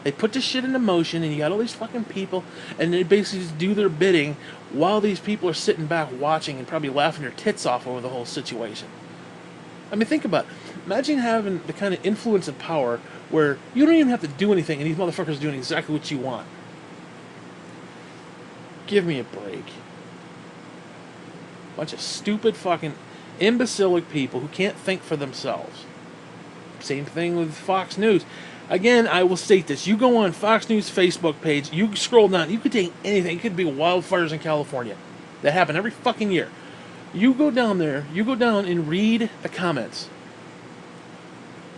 S1: They put this shit into motion, and you got all these fucking people, and they basically just do their bidding while these people are sitting back watching and probably laughing their tits off over the whole situation. I mean, think about it. Imagine having the kind of influence and power where you don't even have to do anything, and these motherfuckers are doing exactly what you want. Give me a break. Bunch of stupid fucking imbecilic people who can't think for themselves. Same thing with Fox News. Again, I will state this. You go on Fox News Facebook page, you scroll down, you could take anything. It could be wildfires in California. That happen every fucking year. You go down there, you go down and read the comments.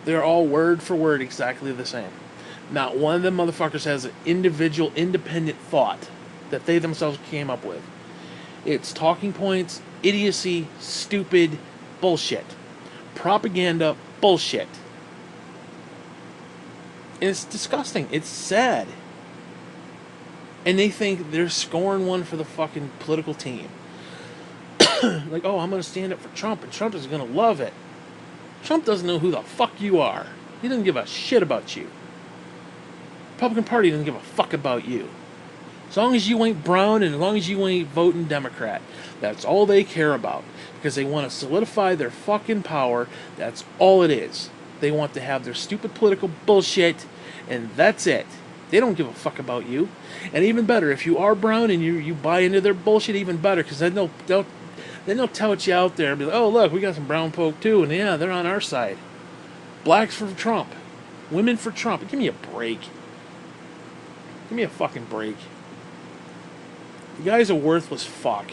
S1: They're all word for word exactly the same. Not one of them motherfuckers has an individual, independent thought that they themselves came up with. It's talking points, idiocy, stupid bullshit. Propaganda bullshit. And it's disgusting. It's sad. And they think they're scoring one for the fucking political team. Like, oh, I'm going to stand up for Trump, and Trump is going to love it. Trump doesn't know who the fuck you are. He doesn't give a shit about you. Republican Party doesn't give a fuck about you. As long as you ain't brown and as long as you ain't voting Democrat. That's all they care about. Because they want to solidify their fucking power. That's all it is. They want to have their stupid political bullshit, and that's it. They don't give a fuck about you. And even better, if you are brown and you buy into their bullshit, even better, because then they'll tout you out there and be like, oh, look, we got some brown folk too, and yeah, they're on our side. Blacks for Trump. Women for Trump. Give me a break. Give me a fucking break. The guy's a worthless fuck.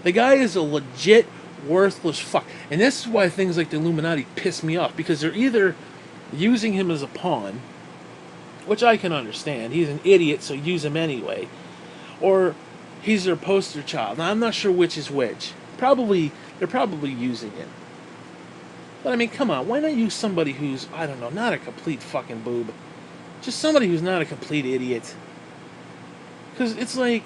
S1: The guy is a legit worthless fuck. And this is why things like the Illuminati piss me off, because they're either using him as a pawn, which I can understand. He's an idiot, so use him anyway. Or he's their poster child. Now, I'm not sure which is which. They're probably using it. But I mean, come on, why not use somebody who's, I don't know, not a complete fucking boob? Just somebody who's not a complete idiot. Because it's like,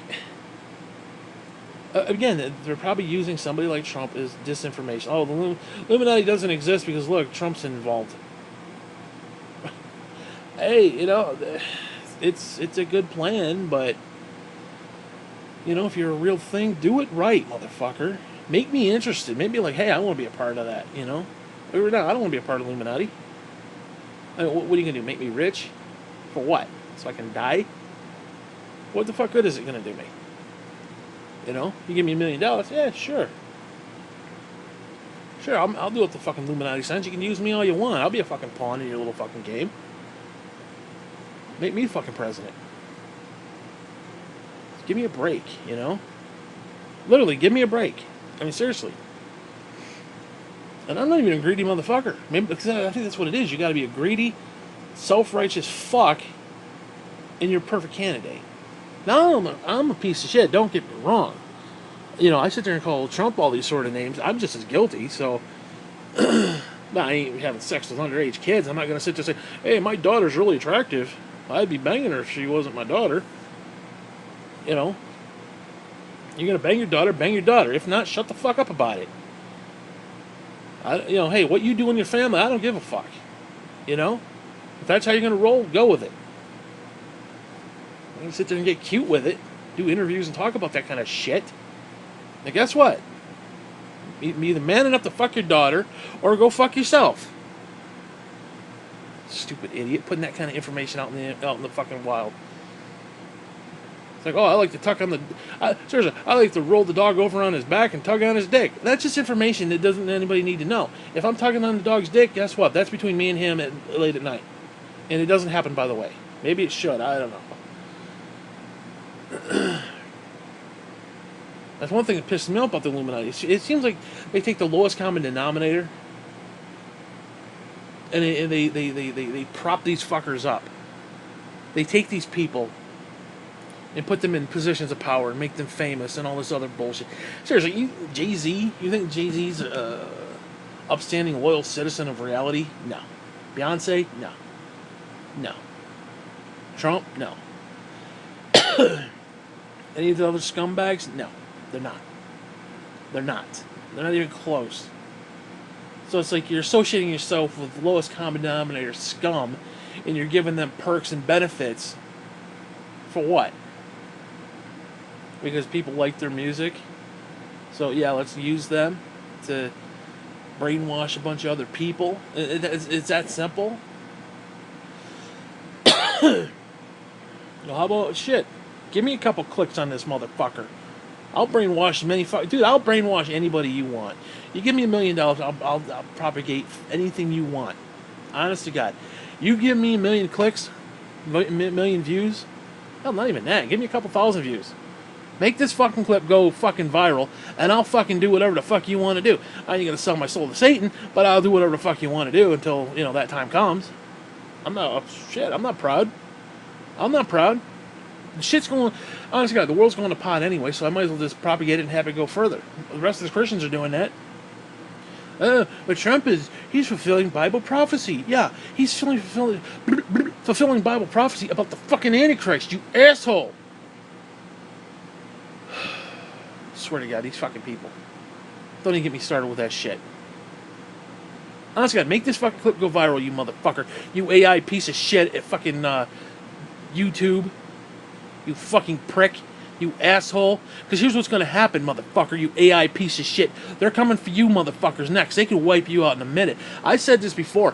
S1: again, they're probably using somebody like Trump as disinformation. Oh, the Illuminati doesn't exist because, look, Trump's involved. Hey, it's a good plan, but, if you're a real thing, do it right, motherfucker. Make me interested. Make me like, hey, I want to be a part of that, Or no, I don't want to be a part of Illuminati. I mean, what are you going to do, make me rich? For what? So I can die? What the fuck good is it going to do me? You know, you give me $1 million, yeah, sure. Sure, I'll do what the fucking Illuminati sends. You can use me all you want. I'll be a fucking pawn in your little fucking game. Make me fucking president. Just give me a break, you know? Literally, give me a break. I mean, seriously. And I'm not even a greedy motherfucker. Maybe because I think that's what it is. You got to be a greedy, self-righteous fuck, and you're a perfect candidate. Now I'm a piece of shit. Don't get me wrong. You know, I sit there and call Trump all these sort of names. I'm just as guilty. So, I ain't having sex with underage kids. I'm not going to sit there and say, "Hey, my daughter's really attractive. I'd be banging her if she wasn't my daughter." You know, you're going to bang your daughter. Bang your daughter. If not, shut the fuck up about it. Hey, what you do in your family, I don't give a fuck. You know, if that's how you're going to roll, go with it. You can sit there and get cute with it, do interviews and talk about that kind of shit. Now guess what? Be either man enough to fuck your daughter or go fuck yourself. Stupid idiot, putting that kind of information out in the fucking wild. It's like, oh, I like to tuck on the... seriously, I like to roll the dog over on his back and tug on his dick. That's just information that doesn't anybody need to know. If I'm tugging on the dog's dick, guess what? That's between me and him late at night. And it doesn't happen, by the way. Maybe it should, I don't know. That's one thing that pisses me off about the Illuminati. It seems like they take the lowest common denominator and they prop these fuckers up. They take these people and put them in positions of power and make them famous and all this other bullshit. Seriously, Jay-Z, you think Jay-Z's a upstanding, loyal citizen of reality? No. Beyonce? No. No. Trump? No. Any of the other scumbags? No. They're not. They're not. They're not even close. So it's like you're associating yourself with the lowest common denominator scum, and you're giving them perks and benefits. For what? Because people like their music. So yeah, let's use them to brainwash a bunch of other people. It's that simple. Well, how about shit? Give me a couple clicks on this motherfucker. I'll brainwash dude, I'll brainwash anybody you want. You give me $1 million, I'll propagate anything you want. Honest to God. You give me 1 million clicks, 1 million views. Hell, not even that. Give me a couple thousand views. Make this fucking clip go fucking viral, and I'll fucking do whatever the fuck you want to do. I ain't gonna sell my soul to Satan, but I'll do whatever the fuck you want to do until, that time comes. I'm not proud. I'm not proud. The shit's going... Honestly, God, the world's going to pot anyway, so I might as well just propagate it and have it go further. The rest of the Christians are doing that. But Trump he's fulfilling Bible prophecy. Yeah, he's fulfilling Bible prophecy about the fucking Antichrist, you asshole. Swear to God, these fucking people. Don't even get me started with that shit. Honestly, God, make this fucking clip go viral, you motherfucker. You AI piece of shit at fucking YouTube. You fucking prick. You asshole. Because here's what's going to happen, motherfucker. You AI piece of shit. They're coming for you motherfuckers next. They can wipe you out in a minute. I said this before.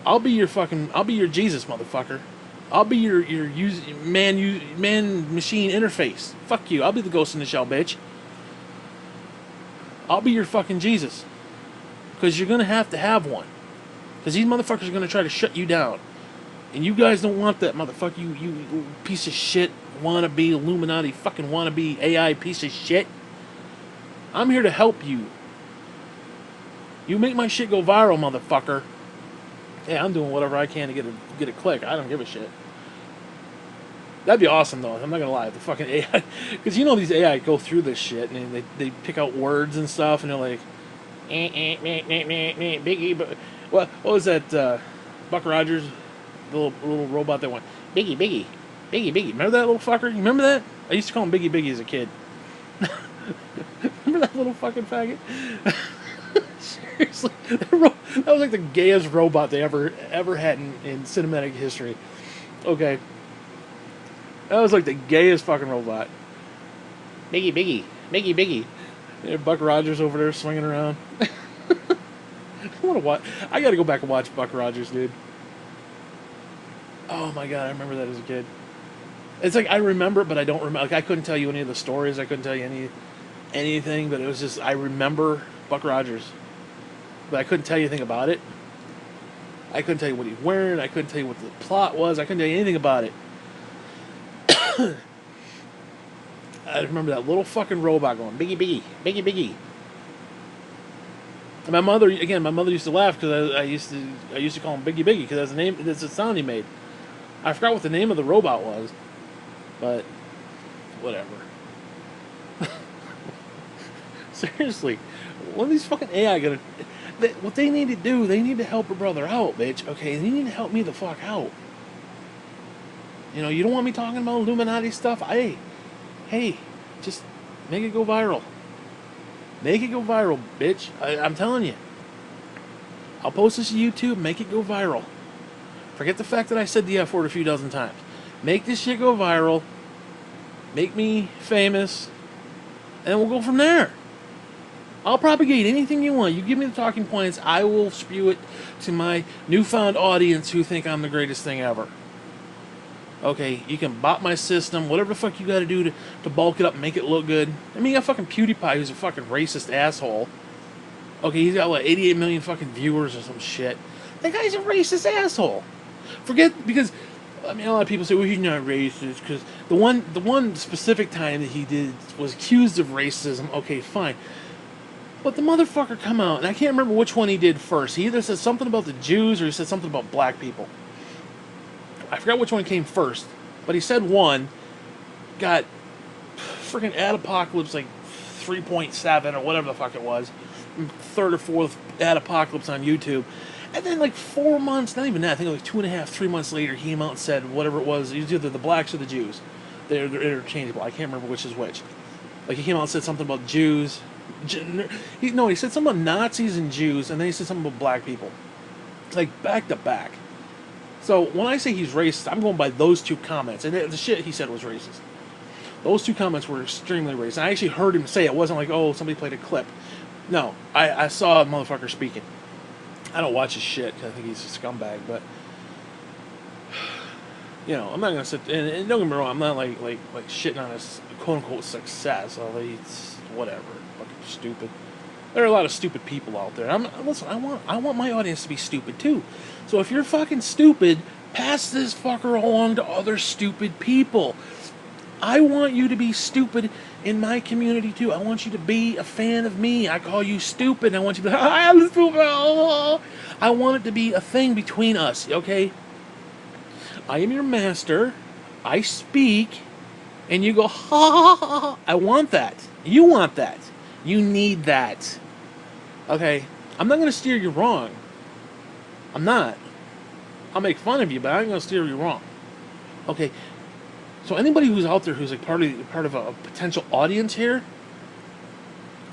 S1: I'll be your Jesus, motherfucker. I'll be your man-machine interface. Fuck you. I'll be the ghost in the shell, bitch. I'll be your fucking Jesus. Because you're going to have one. Because these motherfuckers are going to try to shut you down. And you guys don't want that, motherfucker. You piece of shit, wannabe Illuminati, fucking wannabe AI piece of shit. I'm here to help you. You make my shit go viral, motherfucker. Yeah, I'm doing whatever I can to get a click. I don't give a shit. That'd be awesome, though. I'm not gonna lie. The fucking AI, because these AI go through this shit and they pick out words and stuff, and they're like, Biggie. What was that? Buck Rogers. The little robot that went, Biggie. Remember that little fucker? You remember that? I used to call him Biggie as a kid. Remember that little fucking faggot? Seriously. That was like the gayest robot they ever had in cinematic history. Okay. That was like the gayest fucking robot. Biggie. Yeah, Buck Rogers over there swinging around. I gotta go back and watch Buck Rogers, dude. Oh my God, I remember that as a kid. It's like I remember it, but I don't remember. Like I couldn't tell you any of the stories. I couldn't tell you anything. But it was just I remember Buck Rogers, but I couldn't tell you anything about it. I couldn't tell you what he was wearing. I couldn't tell you what the plot was. I couldn't tell you anything about it. I remember that little fucking robot going Biggie Biggie Biggie Biggie. And my mother used to laugh because I used to call him Biggie Biggie because that's the name. That's the sound he made. I forgot what the name of the robot was, but whatever. Seriously, what are these fucking AI gonna? What they need to do, they need to help a brother out, bitch. Okay, they need to help me the fuck out. You know, you don't want me talking about Illuminati stuff. Hey, just make it go viral. Make it go viral, bitch. I'm telling you. I'll post this to YouTube. Make it go viral. Forget the fact that I said the F word a few dozen times. Make this shit go viral. Make me famous, and we'll go from there. I'll propagate anything you want. You give me the talking points, I will spew it to my newfound audience who think I'm the greatest thing ever. Okay, you can bot my system, whatever the fuck you gotta do to bulk it up and make it look good. I mean, you got fucking PewDiePie, who's a fucking racist asshole. Okay, he's got, 88 million fucking viewers or some shit. That guy's a racist asshole. Because, I mean, a lot of people say, well, he's not racist, because the one specific time that he was accused of racism, okay, fine. But the motherfucker come out, and I can't remember which one he did first. He either said something about the Jews or he said something about black people. I forgot which one came first, but he said one, got freaking Adpocalypse 3.7 or whatever the fuck it was, third or fourth Adpocalypse on YouTube. And then 4 months, not even that, I think 2.5, 3 months later, he came out and said whatever it was, either the blacks or the Jews. They're interchangeable. I can't remember which is which. He came out and said something about Jews. He said something about Nazis and Jews, and then he said something about black people. Back to back. So when I say he's racist, I'm going by those two comments. And the shit he said was racist. Those two comments were extremely racist. I actually heard him say it. It wasn't somebody played a clip. No, I saw a motherfucker speaking. I don't watch his shit because I think he's a scumbag, but I'm not gonna sit and don't get me wrong, I'm not like shitting on his quote unquote success. Although it's whatever, fucking stupid. There are a lot of stupid people out there. Listen, I want my audience to be stupid too. So if you're fucking stupid, pass this fucker along to other stupid people. I want you to be stupid in my community too. I want you to be a fan of me. I call you stupid. I want you to be I'm stupid. I want it to be a thing between us, okay? I am your master. I speak, and you go, ha ha ha ha. I want that. You want that. You need that. Okay? I'm not going to steer you wrong. I'm not. I'll make fun of you, but I ain't going to steer you wrong. Okay? So anybody who's out there who's part of a potential audience here,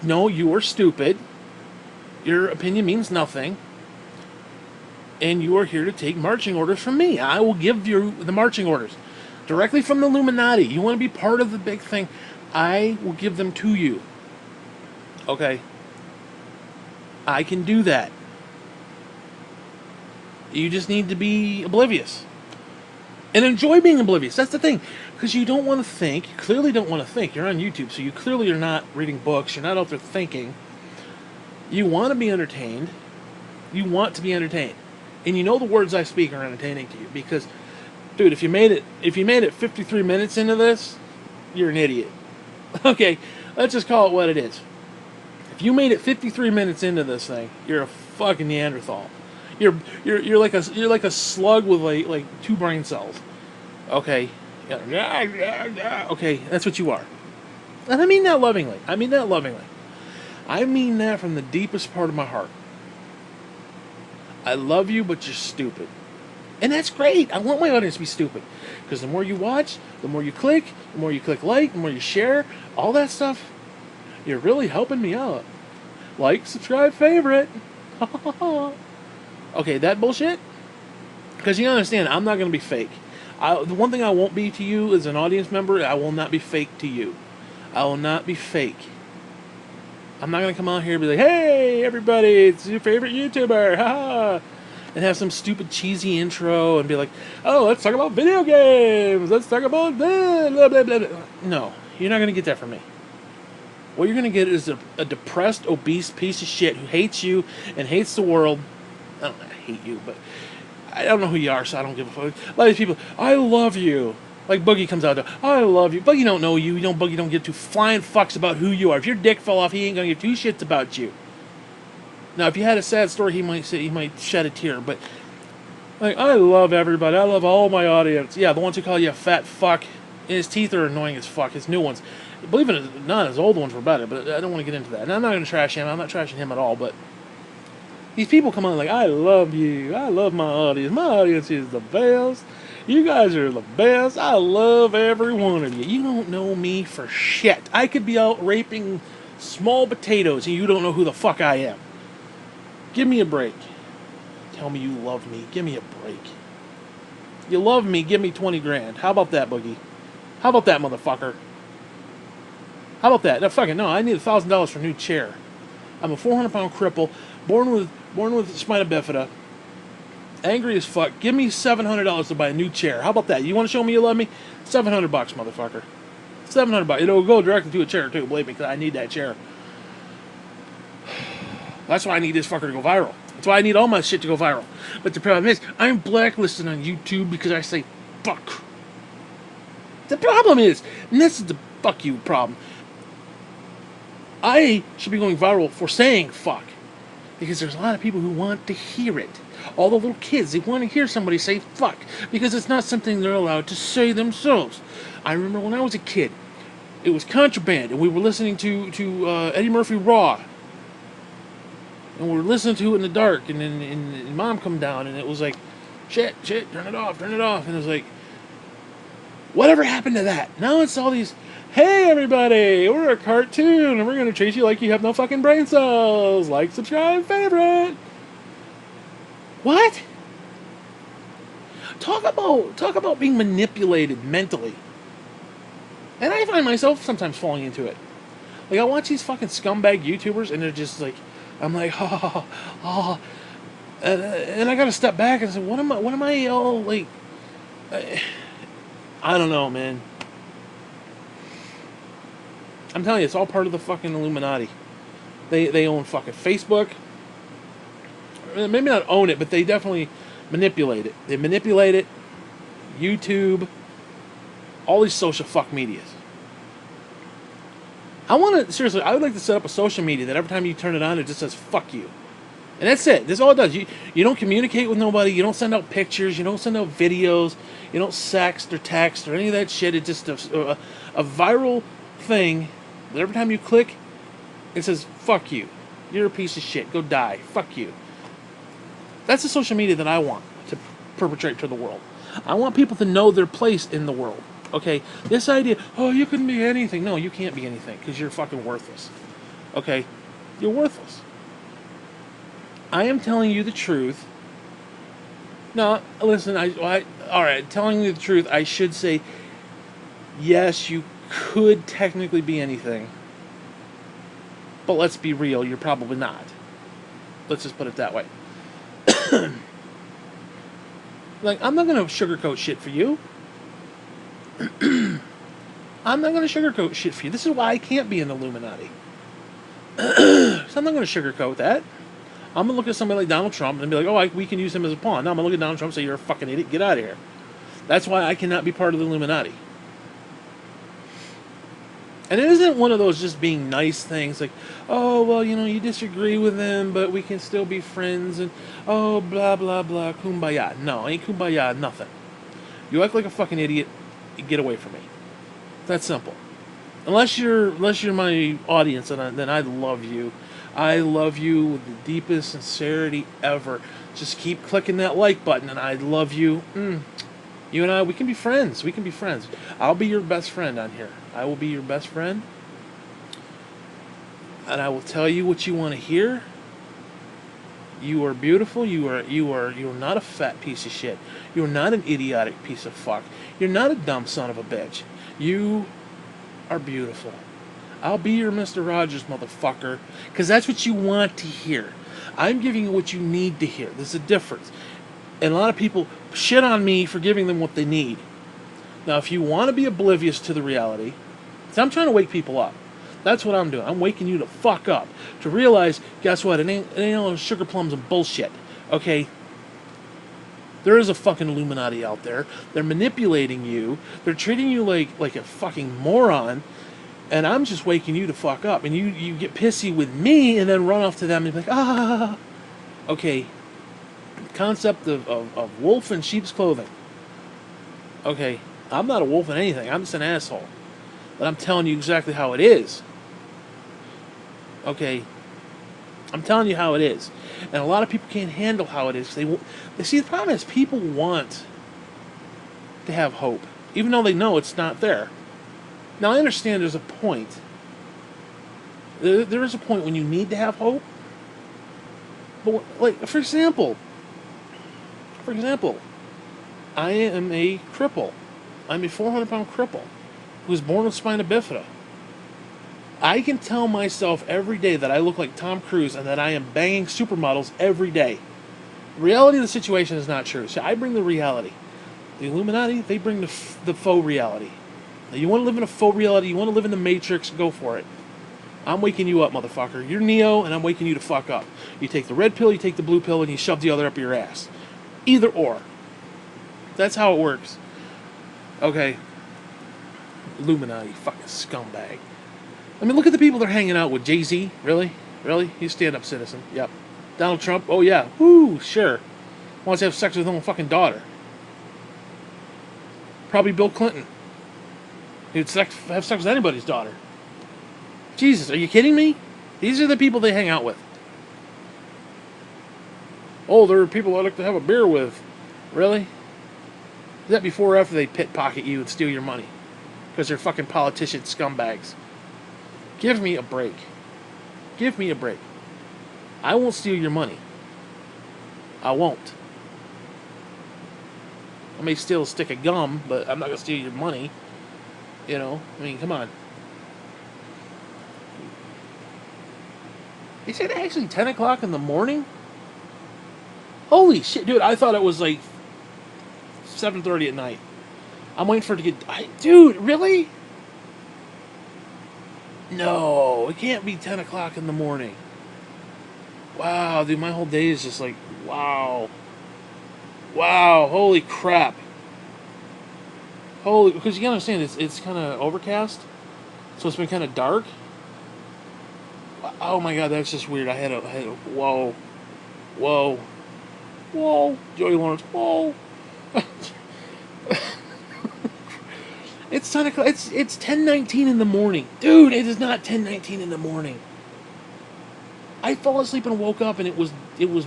S1: no, you are stupid. Your opinion means nothing. And you are here to take marching orders from me. I will give you the marching orders directly from the Illuminati. You want to be part of the big thing, I will give them to you. Okay? I can do that. You just need to be oblivious. And enjoy being oblivious. That's the thing. Because you don't want to think. You clearly don't want to think. You're on YouTube, so you clearly are not reading books. You're not out there thinking. You want to be entertained. You want to be entertained. And you know the words I speak are entertaining to you. Because, dude, if you made it 53 minutes into this, you're an idiot. Okay, let's just call it what it is. If you made it 53 minutes into this thing, you're a fucking Neanderthal. You're like a slug with like 2 brain cells. Okay. Okay, that's what you are. And I mean that lovingly. I mean that from the deepest part of my heart. I love you, but you're stupid. And that's great. I want my audience to be stupid. Because the more you watch, the more you click like, the more you share, all that stuff, you're really helping me out. Like, subscribe, favorite. Okay, that bullshit? Because you understand, I'm not going to be fake. The one thing I won't be to you as an audience member, I will not be fake to you. I will not be fake. I'm not going to come out here and be like, hey, everybody, it's your favorite YouTuber. Ha! and have some stupid cheesy intro and be like, oh, let's talk about video games. Let's talk about blah, blah, blah, blah. No, you're not going to get that from me. What you're going to get is a depressed, obese piece of shit who hates you and hates the world. I don't hate you, but I don't know who you are, so I don't give a fuck. A lot of these people, I love you. Like Boogie comes out, I love you. Boogie don't know you. Boogie don't give two flying fucks about who you are. If your dick fell off, he ain't going to give two shits about you. Now, if you had a sad story, he might shed a tear, but like, I love everybody. I love all my audience. Yeah, the ones who call you a fat fuck, and his teeth are annoying as fuck. His new ones, believe it or not, his old ones were better, but I don't want to get into that. And I'm not going to trash him. I'm not trashing him at all, but these people come on like, I love you. I love my audience. My audience is the best. You guys are the best. I love every one of you. You don't know me for shit. I could be out raping small potatoes, and you don't know who the fuck I am. Give me a break. Tell me you love me. Give me a break. You love me, give me 20 grand. How about that, Boogie? How about that, motherfucker? How about that? No, fucking no, I need $1,000 for a new chair. I'm a 400-pound cripple, born with spina bifida, angry as fuck. Give me $700 to buy a new chair. How about that? You want to show me you love me? $700, motherfucker. $700. It'll go directly to a chair, too, believe me, because I need that chair. That's why I need this fucker to go viral. That's why I need all my shit to go viral. But the problem is, I'm blacklisted on YouTube because I say fuck. The problem is, and this is the fuck you problem, I should be going viral for saying fuck. Because there's a lot of people who want to hear it. All the little kids, they want to hear somebody say fuck. Because it's not something they're allowed to say themselves. I remember when I was a kid, it was contraband, and we were listening to Eddie Murphy Raw. And we were listening to it in the dark, and then and Mom come down, and it was like, shit, turn it off. And it was like, whatever happened to that? Now it's all these, hey everybody, we're a cartoon, and we're going to treat you like you have no fucking brain cells. Like, subscribe, favorite. What? Talk about being manipulated mentally. And I find myself sometimes falling into it. Like, I watch these fucking scumbag YouTubers, and they're just like, I'm like, and I gotta step back and say, what am I all like? I don't know, man. I'm telling you, it's all part of the fucking Illuminati. They own fucking Facebook. Maybe not own it, but they definitely manipulate it. They manipulate it. YouTube, all these social fuck medias. I would like to set up a social media that every time you turn it on, it just says, fuck you. And that's it. That's all it does. You don't communicate with nobody. You don't send out pictures. You don't send out videos. You don't sext or text or any of that shit. It's just a viral thing that every time you click, it says, fuck you. You're a piece of shit. Go die. Fuck you. That's the social media that I want to perpetrate to the world. I want people to know their place in the world. Okay, this idea, oh, you can be anything. No, you can't be anything because you're fucking worthless. Okay, you're worthless. I am telling you the truth. No, listen, all right, telling you the truth, I should say, yes, you could technically be anything. But let's be real, you're probably not. Let's just put it that way. Like, I'm not going to sugarcoat shit for you. I'm not going to sugarcoat shit for you. This is why I can't be an Illuminati. So I'm not going to sugarcoat that. I'm going to look at somebody like Donald Trump and be like, oh, we can use him as a pawn. No, I'm going to look at Donald Trump and say, you're a fucking idiot. Get out of here. That's why I cannot be part of the Illuminati. And it isn't one of those just being nice things like, oh, well, you disagree with him, but we can still be friends, and, oh, blah, blah, blah, kumbaya. No, ain't kumbaya, nothing. You act like a fucking idiot, get away from me. That's simple. Unless you're my audience, then I love you. I love you with the deepest sincerity ever. Just keep clicking that like button, and I love you. You and I, we can be friends. We can be friends. I'll be your best friend on here. I will be your best friend. And I will tell you what you want to hear. You are beautiful. You are not a fat piece of shit. You are not an idiotic piece of fuck. You're not a dumb son of a bitch. You are beautiful. I'll be your Mr. Rogers, motherfucker. Because that's what you want to hear. I'm giving you what you need to hear. There's a difference. And a lot of people shit on me for giving them what they need. Now, if you want to be oblivious to the reality, see, I'm trying to wake people up. That's what I'm doing. I'm waking you to fuck up. To realize, guess what? It ain't all sugar plums and bullshit. Okay? There is a fucking Illuminati out there. They're manipulating you. They're treating you like a fucking moron. And I'm just waking you to fuck up. And you get pissy with me and then run off to them and be like, ah. Okay. Concept of wolf in sheep's clothing. Okay. I'm not a wolf in anything. I'm just an asshole. But I'm telling you exactly how it is. Okay. I'm telling you how it is. And a lot of people can't handle how it is. They see, the problem is people want to have hope, even though they know it's not there. Now, I understand there's a point. There is a point when you need to have hope. But, like, for example, I am a cripple. I'm a 400-pound cripple who was born with spina bifida. I can tell myself every day that I look like Tom Cruise and that I am banging supermodels every day. The reality of the situation is not true. So I bring the reality. The Illuminati, they bring the faux reality. Now, you want to live in a faux reality, you want to live in the Matrix, go for it. I'm waking you up, motherfucker. You're Neo, and I'm waking you to fuck up. You take the red pill, you take the blue pill, and you shove the other up your ass. Either or. That's how it works. Okay. Illuminati, fucking scumbag. I mean, look at the people they're hanging out with. Jay-Z, really? Really? He's a stand-up citizen. Yep. Donald Trump, oh yeah. Woo, sure. Wants to have sex with his own fucking daughter. Probably Bill Clinton. He'd have sex with anybody's daughter. Jesus, are you kidding me? These are the people they hang out with. Oh, there are people I like to have a beer with. Really? Is that before or after they pickpocket you and steal your money? Because they're fucking politician scumbags. Give me a break. Give me a break. I won't steal your money. I won't. I may steal a stick of gum, but I'm not going to steal your money. You know? I mean, come on. Is it actually 10 o'clock in the morning? Holy shit, dude. I thought it was like 7:30 at night. I'm waiting for it to get... Dude, really? No, it can't be 10 o'clock in the morning. Wow, dude, my whole day is just like, wow. Wow, holy crap. Because you gotta understand, it's kind of overcast, so it's been kind of dark. Oh my god, that's just weird. I had a whoa. Joey Lawrence, whoa. It's 10 o'clock. It's 10:19 in the morning, dude. It is not 10:19 in the morning. I fell asleep and woke up, and it was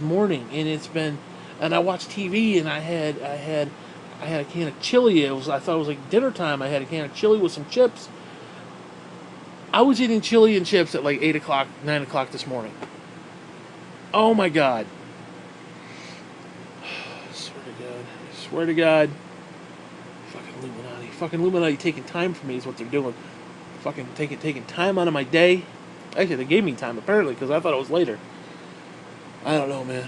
S1: morning, and I watched TV, and I had a can of chili. I thought it was like dinner time. I had a can of chili with some chips. I was eating chili and chips at like 8 o'clock, 9 o'clock this morning. Oh my god. Swear to God. Fucking Illuminati taking time from me is what they're doing. Fucking taking time out of my day. Actually, they gave me time, apparently, because I thought it was later. I don't know, man.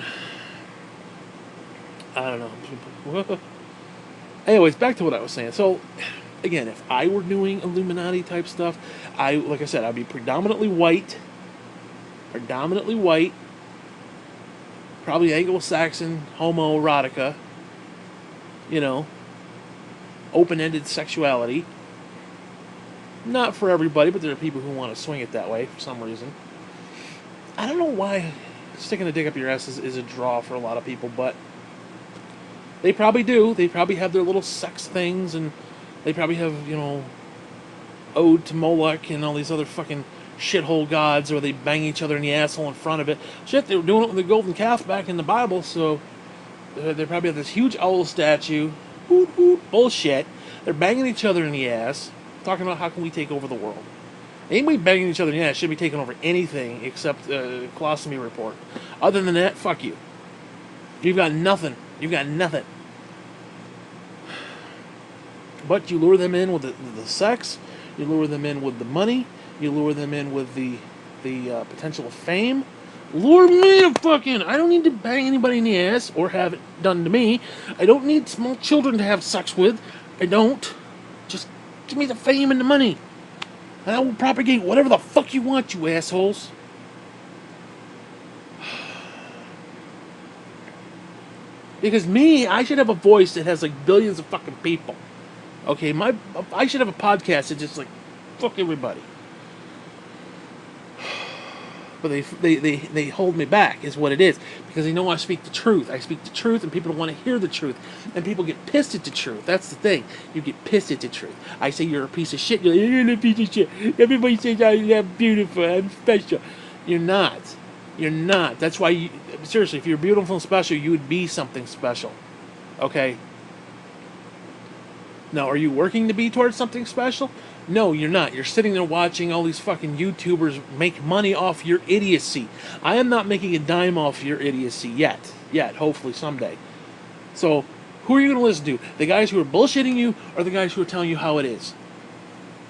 S1: I don't know. Anyways, back to what I was saying. So, again, if I were doing Illuminati type stuff, like I said, I'd be predominantly white. Probably Anglo-Saxon, homoerotica. You know, open-ended sexuality. Not for everybody, but there are people who want to swing it that way for some reason. I don't know why sticking a dick up your ass is a draw for a lot of people, but they probably do. They probably have their little sex things, and they probably have, you know, ode to Moloch and all these other fucking shithole gods, or they bang each other in the asshole in front of it. Shit, they were doing it with the golden calf back in the Bible, so they probably have this huge owl statue. Bullshit. They're banging each other in the ass, talking about how can we take over the world. Anybody banging each other in the ass should be taking over anything except colostomy report. Other than that, fuck you. You've got nothing. But you lure them in with the sex. You lure them in with the money. You lure them in with the potential of fame. Lure me to fucking... I don't need to bang anybody in the ass or have it done to me. I don't need small children to have sex with. I don't. Just give me the fame and the money. And I will propagate whatever the fuck you want, you assholes. Because me, I should have a voice that has like billions of fucking people. Okay, I should have a podcast that just like fuck everybody. But they hold me back is what it is. Because they know I speak the truth. I speak the truth and people don't want to hear the truth. And people get pissed at the truth. That's the thing. You get pissed at the truth. I say you're a piece of shit. You're like, you're a piece of shit. Everybody says I'm beautiful. I'm special. You're not. You're not. That's why you... Seriously, if you're beautiful and special, you would be something special. Okay? Now, are you working to be towards something special? No, you're not. You're sitting there watching all these fucking YouTubers make money off your idiocy. I am not making a dime off your idiocy yet. Yet, hopefully someday. So, who are you going to listen to? The guys who are bullshitting you or the guys who are telling you how it is?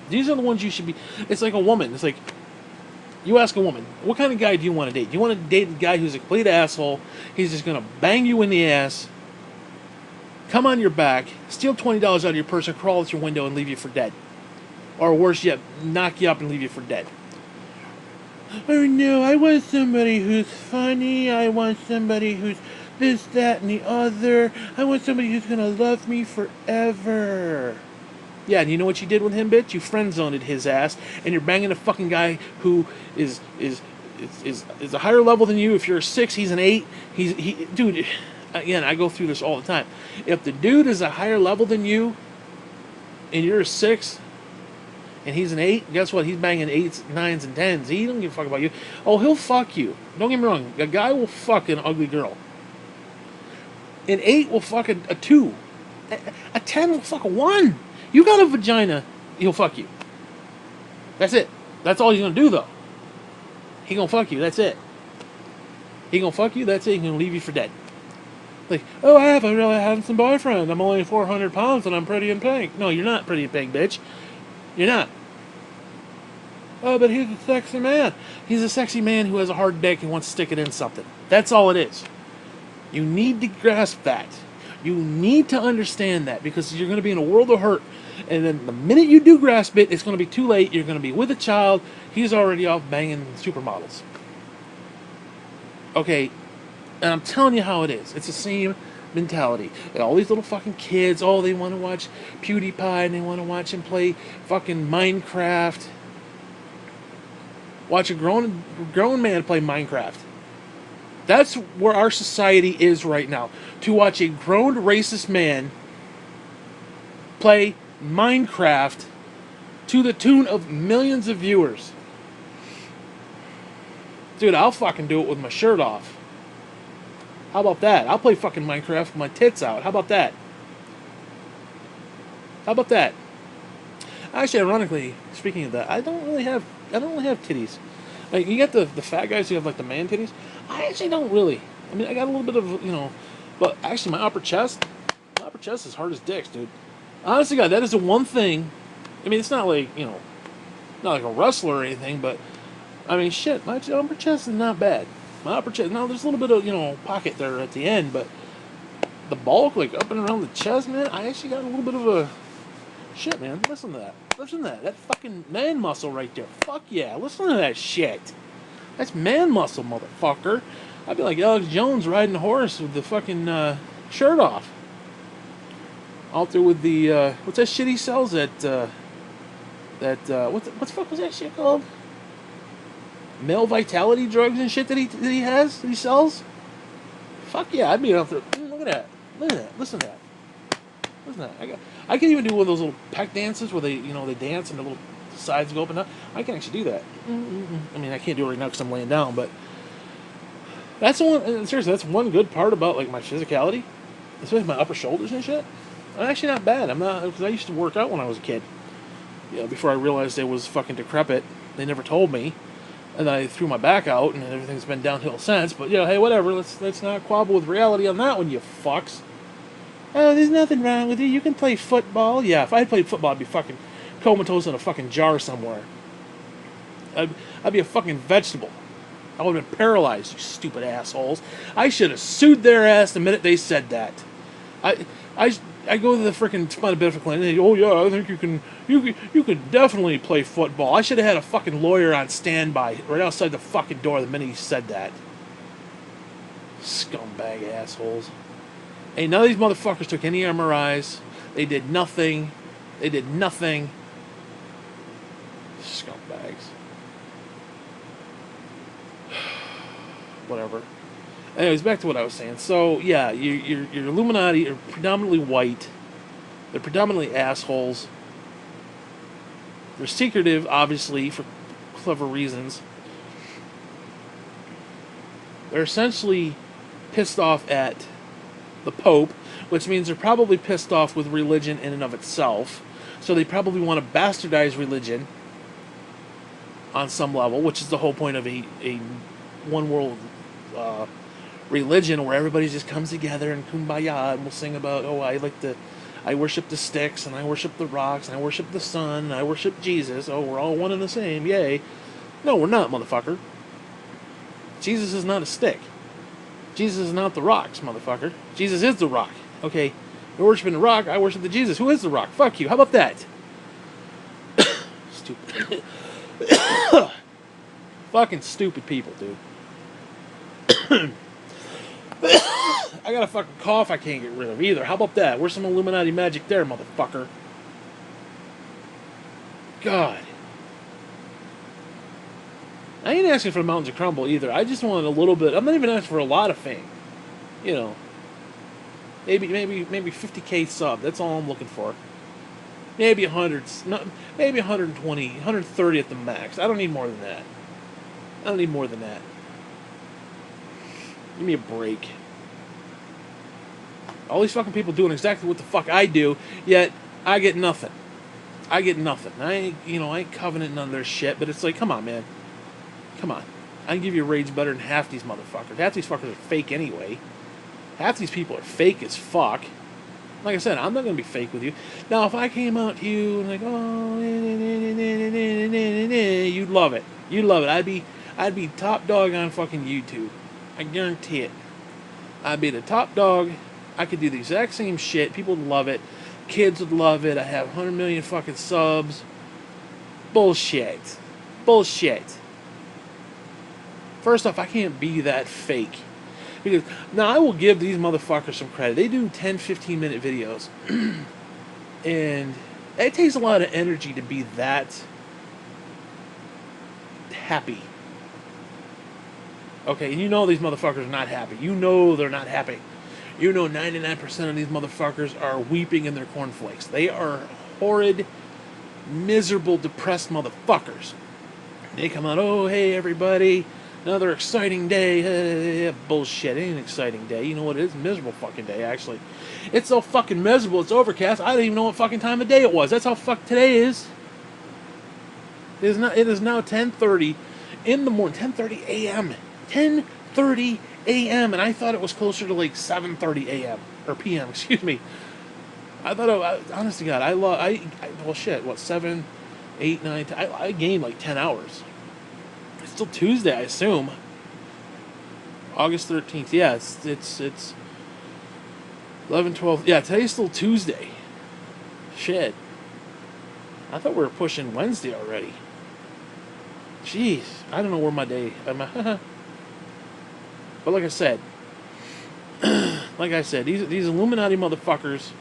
S1: These are the ones you should be... It's like a woman. It's like... You ask a woman, what kind of guy do you want to date? Do you want to date a guy who's a complete asshole? He's just going to bang you in the ass, come on your back, steal $20 out of your purse and crawl out your window and leave you for dead. Or worse yet, knock you up and leave you for dead. Oh no, I want somebody who's funny. I want somebody who's this, that, and the other. I want somebody who's going to love me forever. Yeah, and you know what you did with him, bitch? You friend-zoned his ass, and you're banging a fucking guy who is a higher level than you. If you're a 6, he's an 8. Dude, again, I go through this all the time. If the dude is a higher level than you, and you're a 6, and he's an 8, guess what? He's banging 8s, 9s, and 10s. He don't give a fuck about you. Oh, he'll fuck you. Don't get me wrong. A guy will fuck an ugly girl. An 8 will fuck a 2. A 10 will fuck a 1. You got a vagina, he'll fuck you. That's it. That's all he's gonna do, though. He gonna fuck you, that's it. He gonna fuck you, that's it. He's gonna leave you for dead. Like, oh, I have a really handsome boyfriend. I'm only 400 pounds and I'm pretty in pink. No, you're not pretty in pink, bitch. You're not. Oh, but he's a sexy man. He's a sexy man who has a hard dick and wants to stick it in something. That's all it is. You need to grasp that. You need to understand that because you're going to be in a world of hurt. And then the minute you do grasp it, it's going to be too late. You're going to be with a child. He's already off banging supermodels. Okay, and I'm telling you how it is. It's the same mentality. And all these little fucking kids, oh, they want to watch PewDiePie and they want to watch him play fucking Minecraft. Watch a grown man play Minecraft. That's where our society is right now. To watch a grown racist man play Minecraft to the tune of millions of viewers. Dude, I'll fucking do it with my shirt off. How about that? I'll play fucking Minecraft with my tits out. How about that? How about that? Actually, ironically, speaking of that, I don't really have titties. Like, you got the fat guys who have like the man titties. I actually don't really. I mean, I got a little bit of, but actually my upper chest is hard as dicks, dude. Honestly, God, that is the one thing. I mean, it's not like, not like a wrestler or anything, but I mean, shit, my upper chest is not bad. My upper chest, now there's a little bit of, pocket there at the end, but the bulk, like up and around the chest, man, I actually got a little bit of a, shit, man, listen to that. Listen to that. That fucking man muscle right there. Fuck yeah, listen to that shit. That's man muscle, motherfucker. I'd be like Alex Jones riding a horse with the fucking shirt off. Out there with the, what's that shit he sells? What the fuck was that shit called? Male vitality drugs and shit that he sells? Fuck yeah, I'd be out there. Look at that. Listen to that. Listen to that. I can even do one of those little peck dances where they, they dance and the little sides go up and down. I can actually do that. I mean, I can't do it right now because I'm laying down, but that's one. Seriously, that's one good part about like my physicality, especially my upper shoulders and shit. I'm actually not bad. I'm not, because I used to work out when I was a kid. Before I realized I was fucking decrepit. They never told me, and I threw my back out, and everything's been downhill since. But hey, whatever. Let's not quabble with reality on that one, you fucks. Oh, there's nothing wrong with you. You can play football. Yeah, if I had played football, I'd be fucking comatose in a fucking jar somewhere. I'd be a fucking vegetable. I would have been paralyzed, you stupid assholes. I should have sued their ass the minute they said that. I, I, I go to the freaking spinal benefit clinic and they, oh yeah, I think you can definitely play football. I should have had a fucking lawyer on standby right outside the fucking door the minute he said that. Scumbag assholes. Ain't none of these motherfuckers took any MRIs. They did nothing. They did nothing. Scumbags. Whatever. Anyways, back to what I was saying. So, yeah, your Illuminati are predominantly white. They're predominantly assholes. They're secretive, obviously, for clever reasons. They're essentially pissed off at the Pope, which means they're probably pissed off with religion in and of itself. So they probably want to bastardize religion on some level, which is the whole point of a one world religion where everybody just comes together and kumbaya and we'll sing about, oh, I worship the sticks and I worship the rocks and I worship the sun and I worship Jesus. Oh, we're all one and the same. Yay. No, we're not, motherfucker. Jesus is not a stick. Jesus is not the rocks, motherfucker. Jesus is the rock. Okay, you're worshiping the rock, I worship the Jesus. Who is the rock? Fuck you. How about that? Stupid. Fucking stupid people, dude. I got a fucking cough I can't get rid of either. How about that? Where's some Illuminati magic there, motherfucker? God. I ain't asking for the mountains to crumble either. I just want a little bit. I'm not even asking for a lot of fame. You know. Maybe 50K sub. That's all I'm looking for. Maybe 100. Maybe 120, 130 at the max. I don't need more than that. I don't need more than that. Give me a break. All these fucking people doing exactly what the fuck I do, yet I get nothing. I get nothing. I ain't covenanting on their shit, but it's like, come on, man. Come on. I can give you a raise better than half these motherfuckers. Half these fuckers are fake anyway. Half these people are fake as fuck. Like I said, I'm not going to be fake with you. Now, if I came out to you and like, oh, you'd love it. You'd love it. I'd be top dog on fucking YouTube. I guarantee it. I'd be the top dog. I could do the exact same shit. People would love it. Kids would love it. I have 100 million fucking subs. Bullshit. Bullshit. First off, I can't be that fake. Because, now I will give these motherfuckers some credit. They do 10, 15 minute videos. And it takes a lot of energy to be that happy. Okay, and you know these motherfuckers are not happy. You know they're not happy. You know 99% of these motherfuckers are weeping in their cornflakes. They are horrid, miserable, depressed motherfuckers. They come out, oh, hey, everybody. Another exciting day. Bullshit. It ain't an exciting day. You know what it is? A miserable fucking day, actually. It's so fucking miserable. It's overcast. I don't even know what fucking time of day it was. That's how fucked today is. It is now 10:30 in the morning. 10:30 a.m. 10:30 a.m. And I thought it was closer to like 7:30 a.m. or p.m. Excuse me. I thought, honest to God, well, shit, what, 7, 8, 9, 10, I gained like 10 hours. It's still Tuesday, I assume. August 13th. Yeah, it's 11, 12. Yeah, today's still Tuesday. Shit. I thought we were pushing Wednesday already. Jeez, I don't know where my day. But like I said, these Illuminati motherfuckers.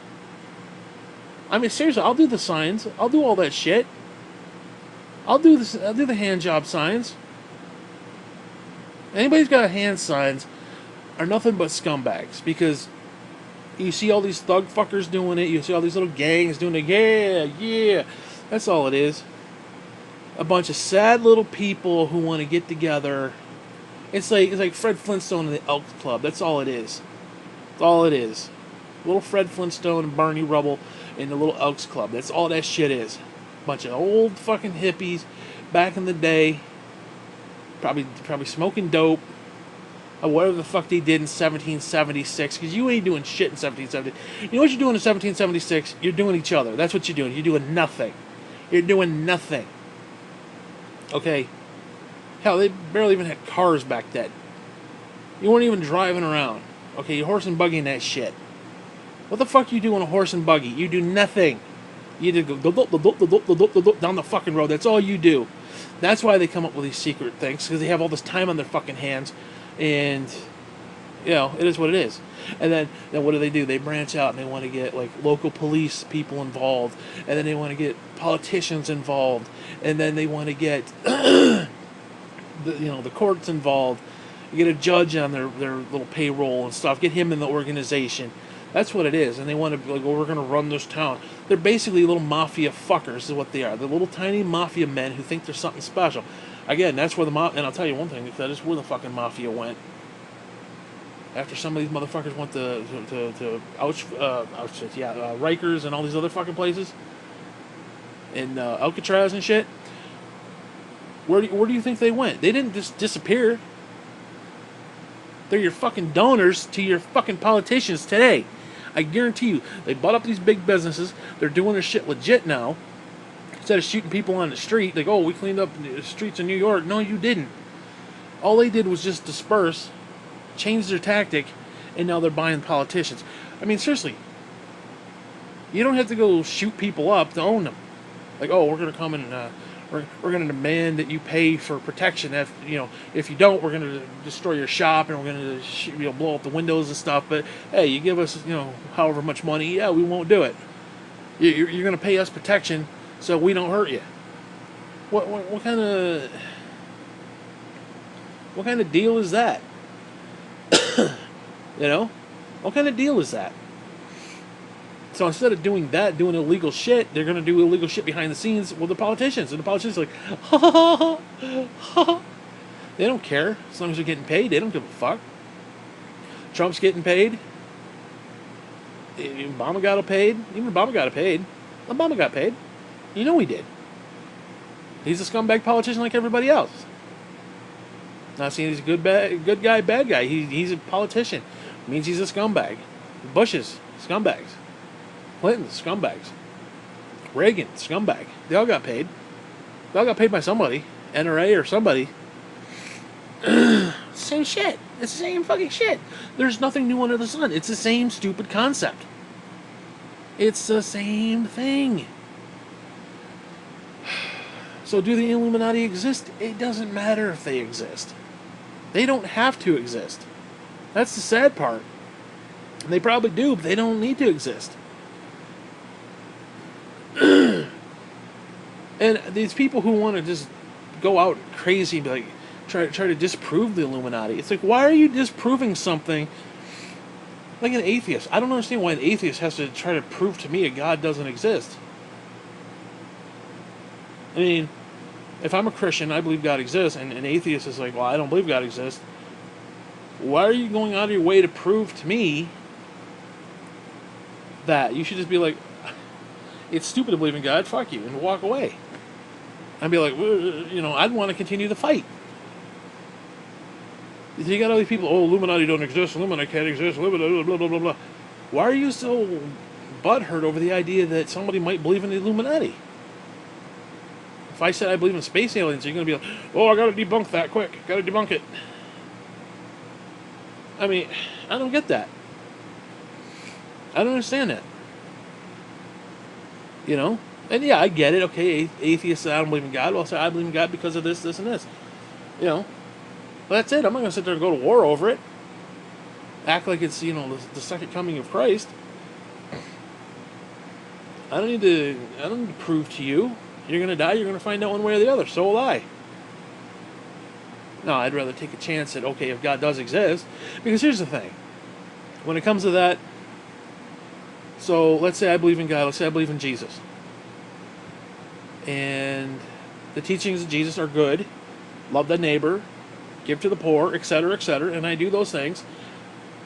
S1: I mean, seriously, I'll do the signs. I'll do all that shit. I'll do this. I'll do the hand job signs. Anybody's got hand signs are nothing but scumbags, because you see all these thug fuckers doing it. You see all these little gangs doing it. Yeah. That's all it is. A bunch of sad little people who want to get together. It's like Fred Flintstone and the Elks Club. That's all it is. That's all it is. Little Fred Flintstone and Barney Rubble in the little Elks Club. That's all that shit is. Bunch of old fucking hippies back in the day. Probably smoking dope. Or whatever the fuck they did in 1776. Because you ain't doing shit in 1770. You know what you're doing in 1776? You're doing each other. That's what you're doing. You're doing nothing. You're doing nothing. Okay? Hell, they barely even had cars back then. You weren't even driving around. Okay, you're horse and buggying that shit. What the fuck you do on a horse and buggy? You do nothing. You just go down the fucking road. That's all you do. That's why they come up with these secret things, because they have all this time on their fucking hands, and you know, it is what it is. And then what do? They branch out and they want to get like local police people involved, and then they want to get politicians involved, and then they want to get the courts involved. You get a judge on their little payroll and stuff. Get him in the organization. That's what it is. And they want to be like, oh, we're going to run this town. They're basically little mafia fuckers is what they are. They're little tiny mafia men who think they're something special. Again, that's where and I'll tell you one thing, that is where the fucking mafia went. After some of these motherfuckers went to Auschwitz, Rikers and all these other fucking places, and Alcatraz and shit. Where do you think they went? They didn't just disappear. They're your fucking donors to your fucking politicians today. I guarantee you, they bought up these big businesses. They're doing their shit legit now. Instead of shooting people on the street, like, oh, we cleaned up the streets in New York. No, you didn't. All they did was just disperse, change their tactic, and now they're buying politicians. I mean, seriously, you don't have to go shoot people up to own them. Like, oh, we're going to come and we're going to demand that you pay for protection. If you don't, we're going to destroy your shop and we're going to blow up the windows and stuff. But hey, you give us however much money, yeah, we won't do it. You're going to pay us protection so we don't hurt you. What kind of deal is that? What kind of deal is that? So instead of doing illegal shit, they're going to do illegal shit behind the scenes with the politicians. And the politicians are like, ha ha ha ha ha. They don't care as long as they're getting paid. They don't give a fuck. Trump's getting paid. Obama got paid. Even Obama got paid. Obama got paid. You know he did. He's a scumbag politician like everybody else. Not saying he's a good guy, bad guy. He's a politician. It means he's a scumbag. Bush's scumbags. Clinton's scumbags. Reagan, scumbag. They all got paid. They all got paid by somebody. NRA or somebody. Same shit. It's the same fucking shit. There's nothing new under the sun. It's the same stupid concept. It's the same thing. So do the Illuminati exist? It doesn't matter if they exist. They don't have to exist. That's the sad part. And they probably do, but they don't need to exist. And these people who want to just go out crazy and be like, try to disprove the Illuminati. It's like, why are you disproving something like an atheist? I don't understand why an atheist has to try to prove to me a God doesn't exist. I mean, if I'm a Christian, I believe God exists, and an atheist is like, well, I don't believe God exists. Why are you going out of your way to prove to me that? You should just be like, it's stupid to believe in God, fuck you, and walk away. I'd be like, I'd want to continue the fight. You got all these people, oh, Illuminati don't exist, Illuminati can't exist, blah, blah, blah, blah, blah, blah. Why are you so butthurt over the idea that somebody might believe in the Illuminati? If I said I believe in space aliens, you're going to be like, oh, I got to debunk that quick. Got to debunk it. I mean, I don't get that. I don't understand that. And yeah, I get it. Okay, atheists say I don't believe in God. Well, I'll say I believe in God because of this, this, and this. Well, that's it. I'm not going to sit there and go to war over it. Act like it's, the second coming of Christ. I don't need to prove to you. You're going to die, you're going to find out one way or the other. So will I. No, I'd rather take a chance that, okay, if God does exist. Because here's the thing. When it comes to that, so let's say I believe in God. Let's say I believe in Jesus. And the teachings of Jesus are good. Love thy neighbor. Give to the poor, etc., etc. And I do those things.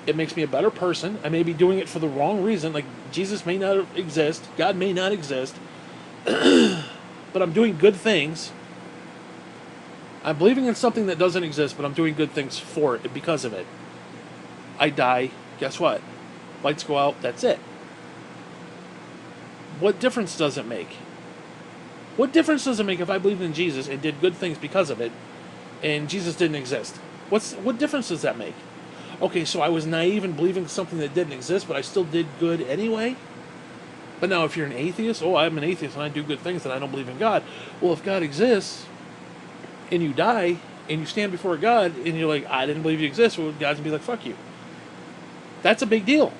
S1: It makes me a better person. I may be doing it for the wrong reason. Like, Jesus may not exist. God may not exist. But I'm doing good things. I'm believing in something that doesn't exist, but I'm doing good things for it because of it. I die. Guess what? Lights go out. That's it. What difference does it make? What difference does it make if I believed in Jesus and did good things because of it, and Jesus didn't exist. What difference does that make? Okay, so I was naive in believing something that didn't exist, but I still did good anyway. But now, if you're an atheist, oh, I'm an atheist and I do good things and I don't believe in God. Well, if God exists and you die and you stand before God and you're like, I didn't believe you exist, well, God's gonna be like, fuck you. That's a big deal.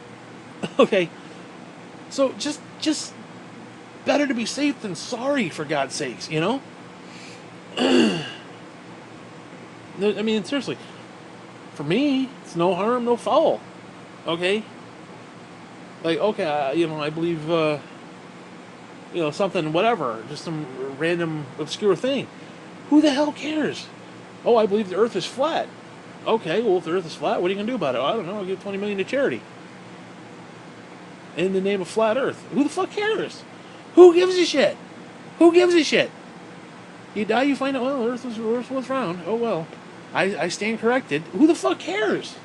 S1: Okay, so just better to be safe than sorry, for God's sakes, you know? I mean, seriously, for me, it's no harm, no foul. Okay? Like, okay, I believe, something, whatever, just some random, obscure thing. Who the hell cares? Oh, I believe the earth is flat. Okay, well, if the earth is flat, what are you going to do about it? I don't know, I'll give 20 million to charity. In the name of flat earth. Who the fuck cares? Who gives a shit? Who gives a shit? You die, you find out, well, earth was round. Oh, well. I stand corrected. Who the fuck cares?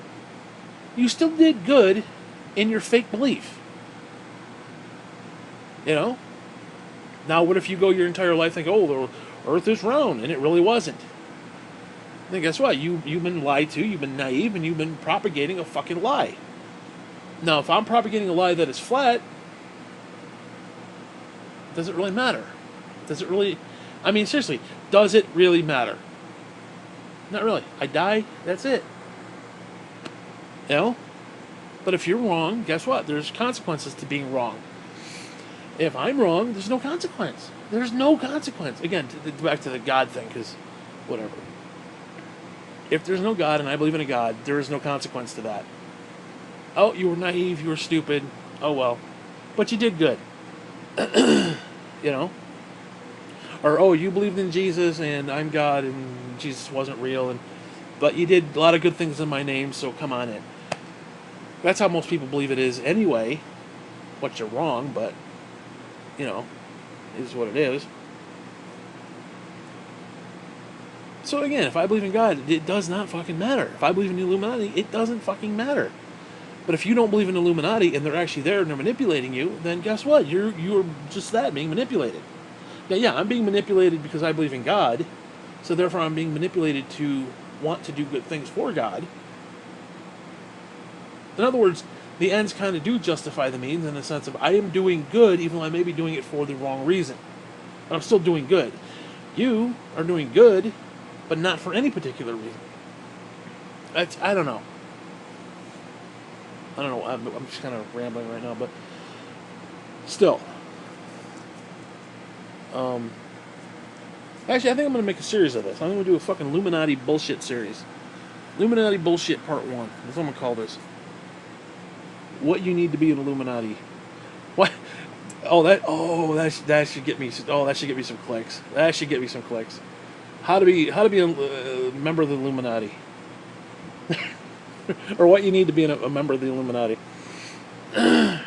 S1: You still did good in your fake belief. You know? Now, what if you go your entire life thinking, oh, the earth is round, and it really wasn't? Then guess what? You've been lied to, you've been naive, and you've been propagating a fucking lie. Now, if I'm propagating a lie that is flat, does it really matter? Does it really... I mean, seriously, does it really matter? Not really. I die, that's it. You know? But if you're wrong, guess what? There's consequences to being wrong. If I'm wrong, there's no consequence. There's no consequence. Again, back to the God thing, because whatever. If there's no God and I believe in a God, there is no consequence to that. Oh, you were naive, you were stupid. Oh, well. But you did good. You know? Or, oh, you believed in Jesus and I'm God and Jesus wasn't real. But you did a lot of good things in my name, so come on in. That's how most people believe it is anyway. But you're wrong, but, you know, it is what it is. So again, if I believe in God, it does not fucking matter. If I believe in the Illuminati, it doesn't fucking matter. But if you don't believe in the Illuminati and they're actually there and they're manipulating you, then guess what? You're just that, being manipulated. Yeah, I'm being manipulated because I believe in God, so therefore I'm being manipulated to want to do good things for God. In other words, the ends kind of do justify the means in the sense of I am doing good even though I may be doing it for the wrong reason. But I'm still doing good. You are doing good, but not for any particular reason. I don't know. I'm just kind of rambling right now, but still. Actually, I think I'm going to make a series of this. I'm going to do a fucking Illuminati bullshit series. Illuminati bullshit part 1. That's what I'm going to call this. What you need to be an Illuminati. What? That should get me. Oh, that should get me some clicks. That should get me some clicks. How to be a member of the Illuminati. Or what you need to be a member of the Illuminati. That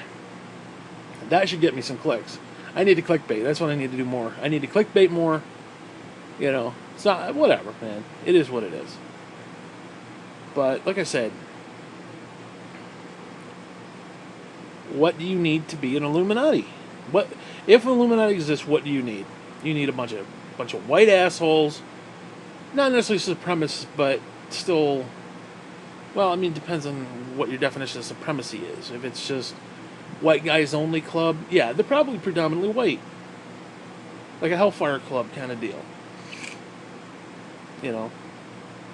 S1: should get me some clicks. I need to clickbait. That's what I need to do more. I need to clickbait more. You know, it's not, whatever, man. It is what it is. But, like I said, what do you need to be an Illuminati? What if an Illuminati exists? What do you need? You need a bunch of white assholes, not necessarily supremacists, but still. Well, I mean, it depends on what your definition of supremacy is. If it's just white guys only club, yeah, they're probably predominantly white, like a Hellfire Club kind of deal. You know.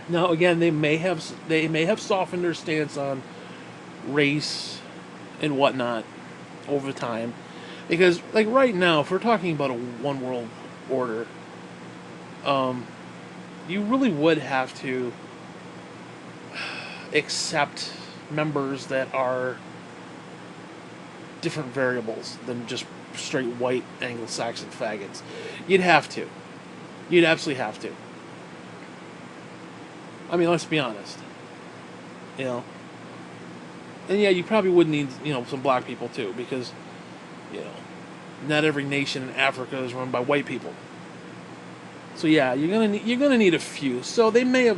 S1: Now, again, they may have softened their stance on race and whatnot over time, because like right now, if we're talking about a one world order, you really would have to accept members that are different variables than just straight white Anglo-Saxon faggots. You'd have to. You'd absolutely have to. I mean, let's be honest. You know. And yeah, you probably would need, some black people too, because, not every nation in Africa is run by white people. So yeah, you're gonna need a few. So they may.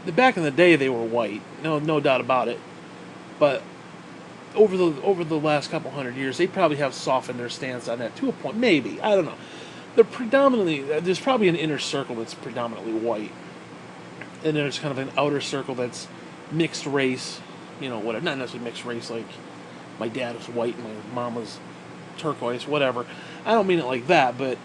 S1: Back in the day, they were white, no doubt about it. But over the last couple hundred years, they probably have softened their stance on that to a point. Maybe, I don't know. they're predominantly, there's probably an inner circle that's predominantly white, and there's kind of an outer circle that's mixed race, whatever. Not necessarily mixed race, like my dad was white and my mom was turquoise, whatever. I don't mean it like that, but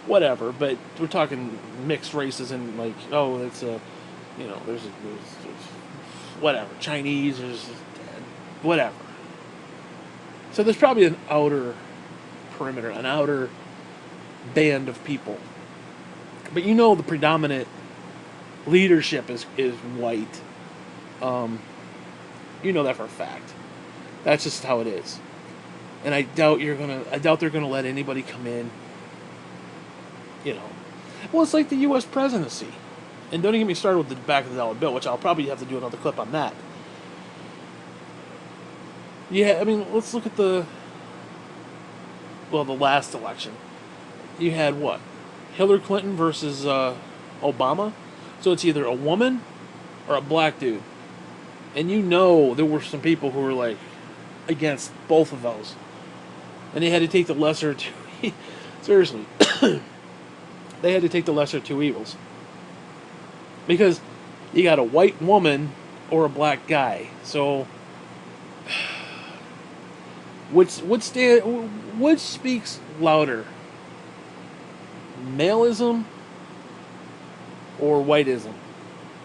S1: whatever. But we're talking mixed races and like, oh, that's a, there's whatever, Chinese, there's whatever. So there's probably an outer perimeter, an outer band of people. But the predominant leadership is white. That for a fact. That's just how it is. And I doubt they're gonna let anybody come in. Well, it's like the U.S. presidency. And don't even get me started with the back of the dollar bill, which I'll probably have to do another clip on that. Yeah, I mean, let's look at the last election. You had what? Hillary Clinton versus Obama. So it's either a woman or a black dude. And there were some people who were like against both of those. And they had to take the lesser of two. Seriously. They had to take the lesser of two evils. Because you got a white woman or a black guy. So which speaks louder? Maleism or whiteism?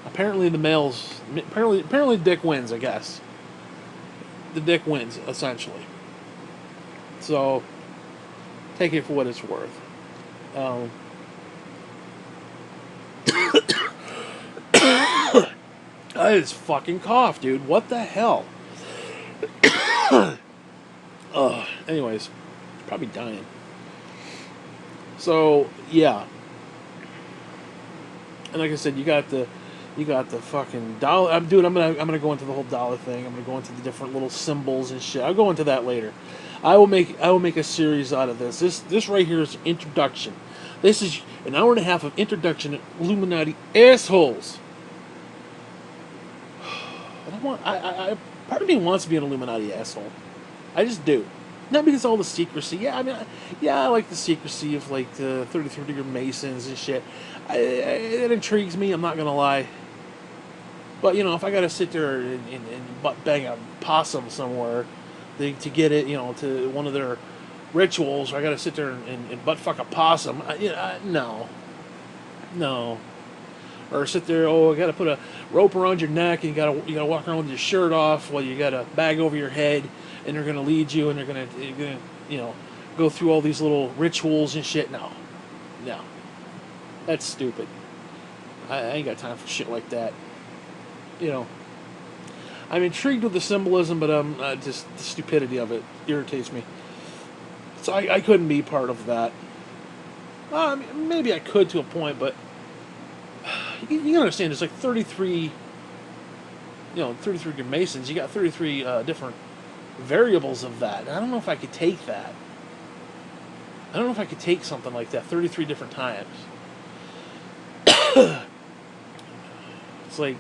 S1: Apparently the males. Apparently dick wins, I guess. The dick wins, essentially. So take it for what it's worth. I just fucking cough, dude. What the hell? Anyways, probably dying. So yeah, and like I said, you got the fucking dollar. I'm gonna go into the whole dollar thing. I'm gonna go into the different little symbols and shit. I'll go into that later. I will make a series out of this. This right here is an introduction. This is an hour and a half of introduction to Illuminati assholes. I part of me wants to be an Illuminati asshole. I just do. Not because of all the secrecy. Yeah, I mean, I like the secrecy of like the 33-degree Masons and shit. It intrigues me. I'm not gonna lie. But if I gotta sit there and butt bang a possum somewhere to get it, to one of their rituals, or I gotta sit there and butt fuck a possum. No. Or sit there. Oh, I gotta put a rope around your neck, and you gotta walk around with your shirt off while you got a bag over your head, and they're gonna lead you, and you're gonna go through all these little rituals and shit. No, that's stupid. I ain't got time for shit like that. I'm intrigued with the symbolism, but just the stupidity of it irritates me. So I couldn't be part of that. Maybe I could to a point, but you can understand. There's like 33, 33 Masons. You got 33 different variables of that. And I don't know if I could take that. I don't know if I could take something like that 33 different times. It's like,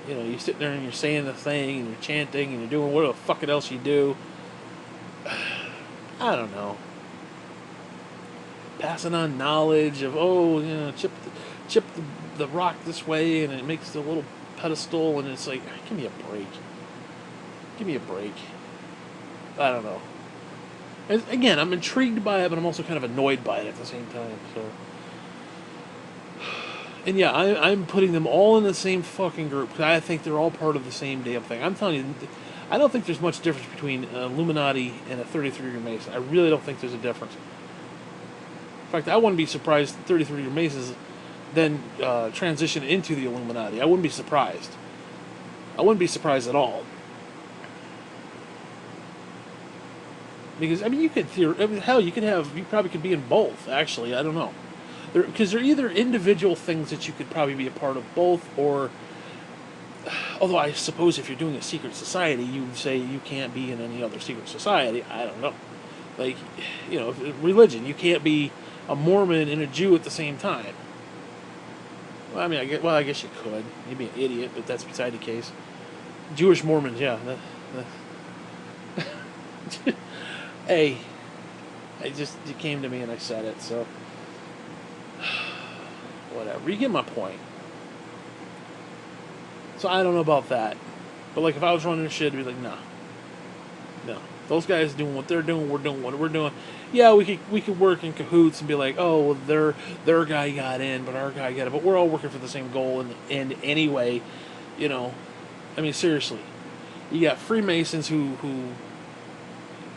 S1: you sit there and you're saying the thing and you're chanting and you're doing whatever the fuck else you do. I don't know. Passing on knowledge of, chip the rock this way and it makes the little pedestal, and it's like, give me a break. I don't know. And again, I'm intrigued by it, but I'm also kind of annoyed by it at the same time. So, and yeah, I'm putting them all in the same fucking group because I think they're all part of the same damn thing. I'm telling you, I don't think there's much difference between Illuminati and a 33-degree Mason. I really don't think there's a difference. In fact, I wouldn't be surprised 33-degree Masons then transition into the Illuminati. I wouldn't be surprised. I wouldn't be surprised at all. Because, you could hell, you probably could be in both, actually. I don't know. Because they're either individual things that you could probably be a part of both, or, although I suppose if you're doing a secret society, you'd say you can't be in any other secret society. I don't know. Like, religion, you can't be a Mormon and a Jew at the same time. Well, I guess you could. You'd be an idiot, but that's beside the case. Jewish Mormons, yeah. Hey, it came to me and I said it, so whatever. You get my point. So I don't know about that. But like if I was running shit, I'd be like, nah. No. Those guys doing what they're doing, we're doing what we're doing. Yeah, we could work in cahoots and be like, oh, well, their guy got in, but our guy got it. But we're all working for the same goal in the end anyway. You know, I mean, seriously. You got Freemasons who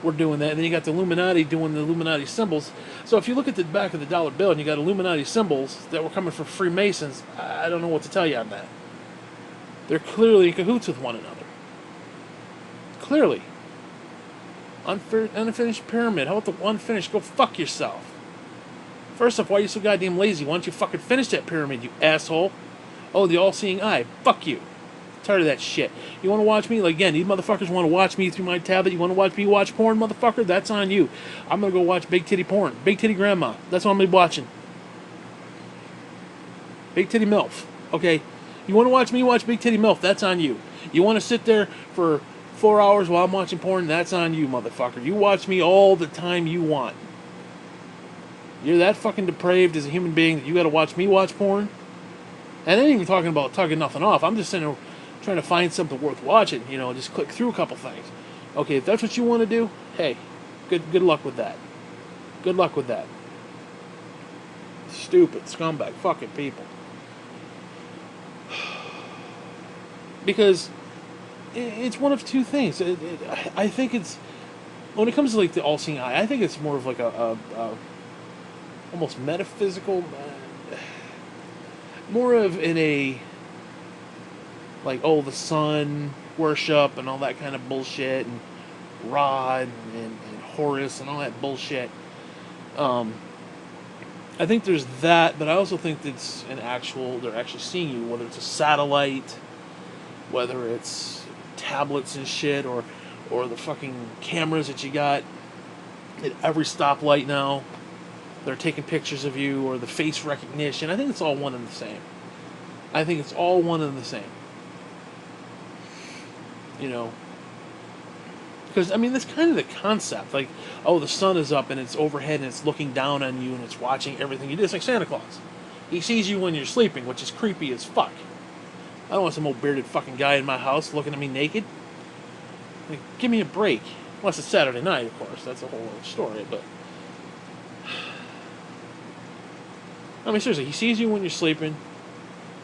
S1: were doing that, and then you got the Illuminati doing the Illuminati symbols. So if you look at the back of the dollar bill and you got Illuminati symbols that were coming from Freemasons, I don't know what to tell you on that. They're clearly in cahoots with one another. Clearly. Unfinished pyramid. How about the unfinished? Go fuck yourself. First off, why are you so goddamn lazy? Why don't you fucking finish that pyramid, you asshole? Oh, the all-seeing eye. Fuck you. Tired of that shit. You want to watch me? Like, again, these motherfuckers want to watch me through my tablet. You want to watch me watch porn, motherfucker? That's on you. I'm going to go watch big titty porn. Big titty grandma. That's what I'm going to be watching. Big titty MILF. Okay? You want to watch me watch big titty MILF? That's on you. You want to sit there for 4 hours while I'm watching porn? That's on you, motherfucker. You watch me all the time you want. You're that fucking depraved as a human being that you got to watch me watch porn? And I ain't even talking about tugging nothing off. I'm just sitting there trying to find something worth watching, you know, just click through a couple things. Okay, if that's what you want to do, hey, good luck with that. Good luck with that. Stupid, scumbag, fucking people. Because it's one of two things. I think it's, when it comes to like the all-seeing eye, I think it's more of like a almost metaphysical, more of in a, like, oh, the sun worship and all that kind of bullshit, and Ra and Horus and all that bullshit. I think there's that, but I also think it's they're actually seeing you, whether it's a satellite, whether it's tablets and shit, or the fucking cameras that you got at every stoplight now. They're taking pictures of you, or the face recognition. I think it's all one and the same. I think it's all one and the same. You know, because I mean that's kind of the concept. Like, oh, the sun is up and it's overhead and it's looking down on you and it's watching everything you do. It's like Santa Claus. He sees you when you're sleeping, which is creepy as fuck. I don't want some old bearded fucking guy in my house looking at me naked. Like, give me a break. Unless it's Saturday night, of course. That's a whole other story. But I mean, seriously, he sees you when you're sleeping.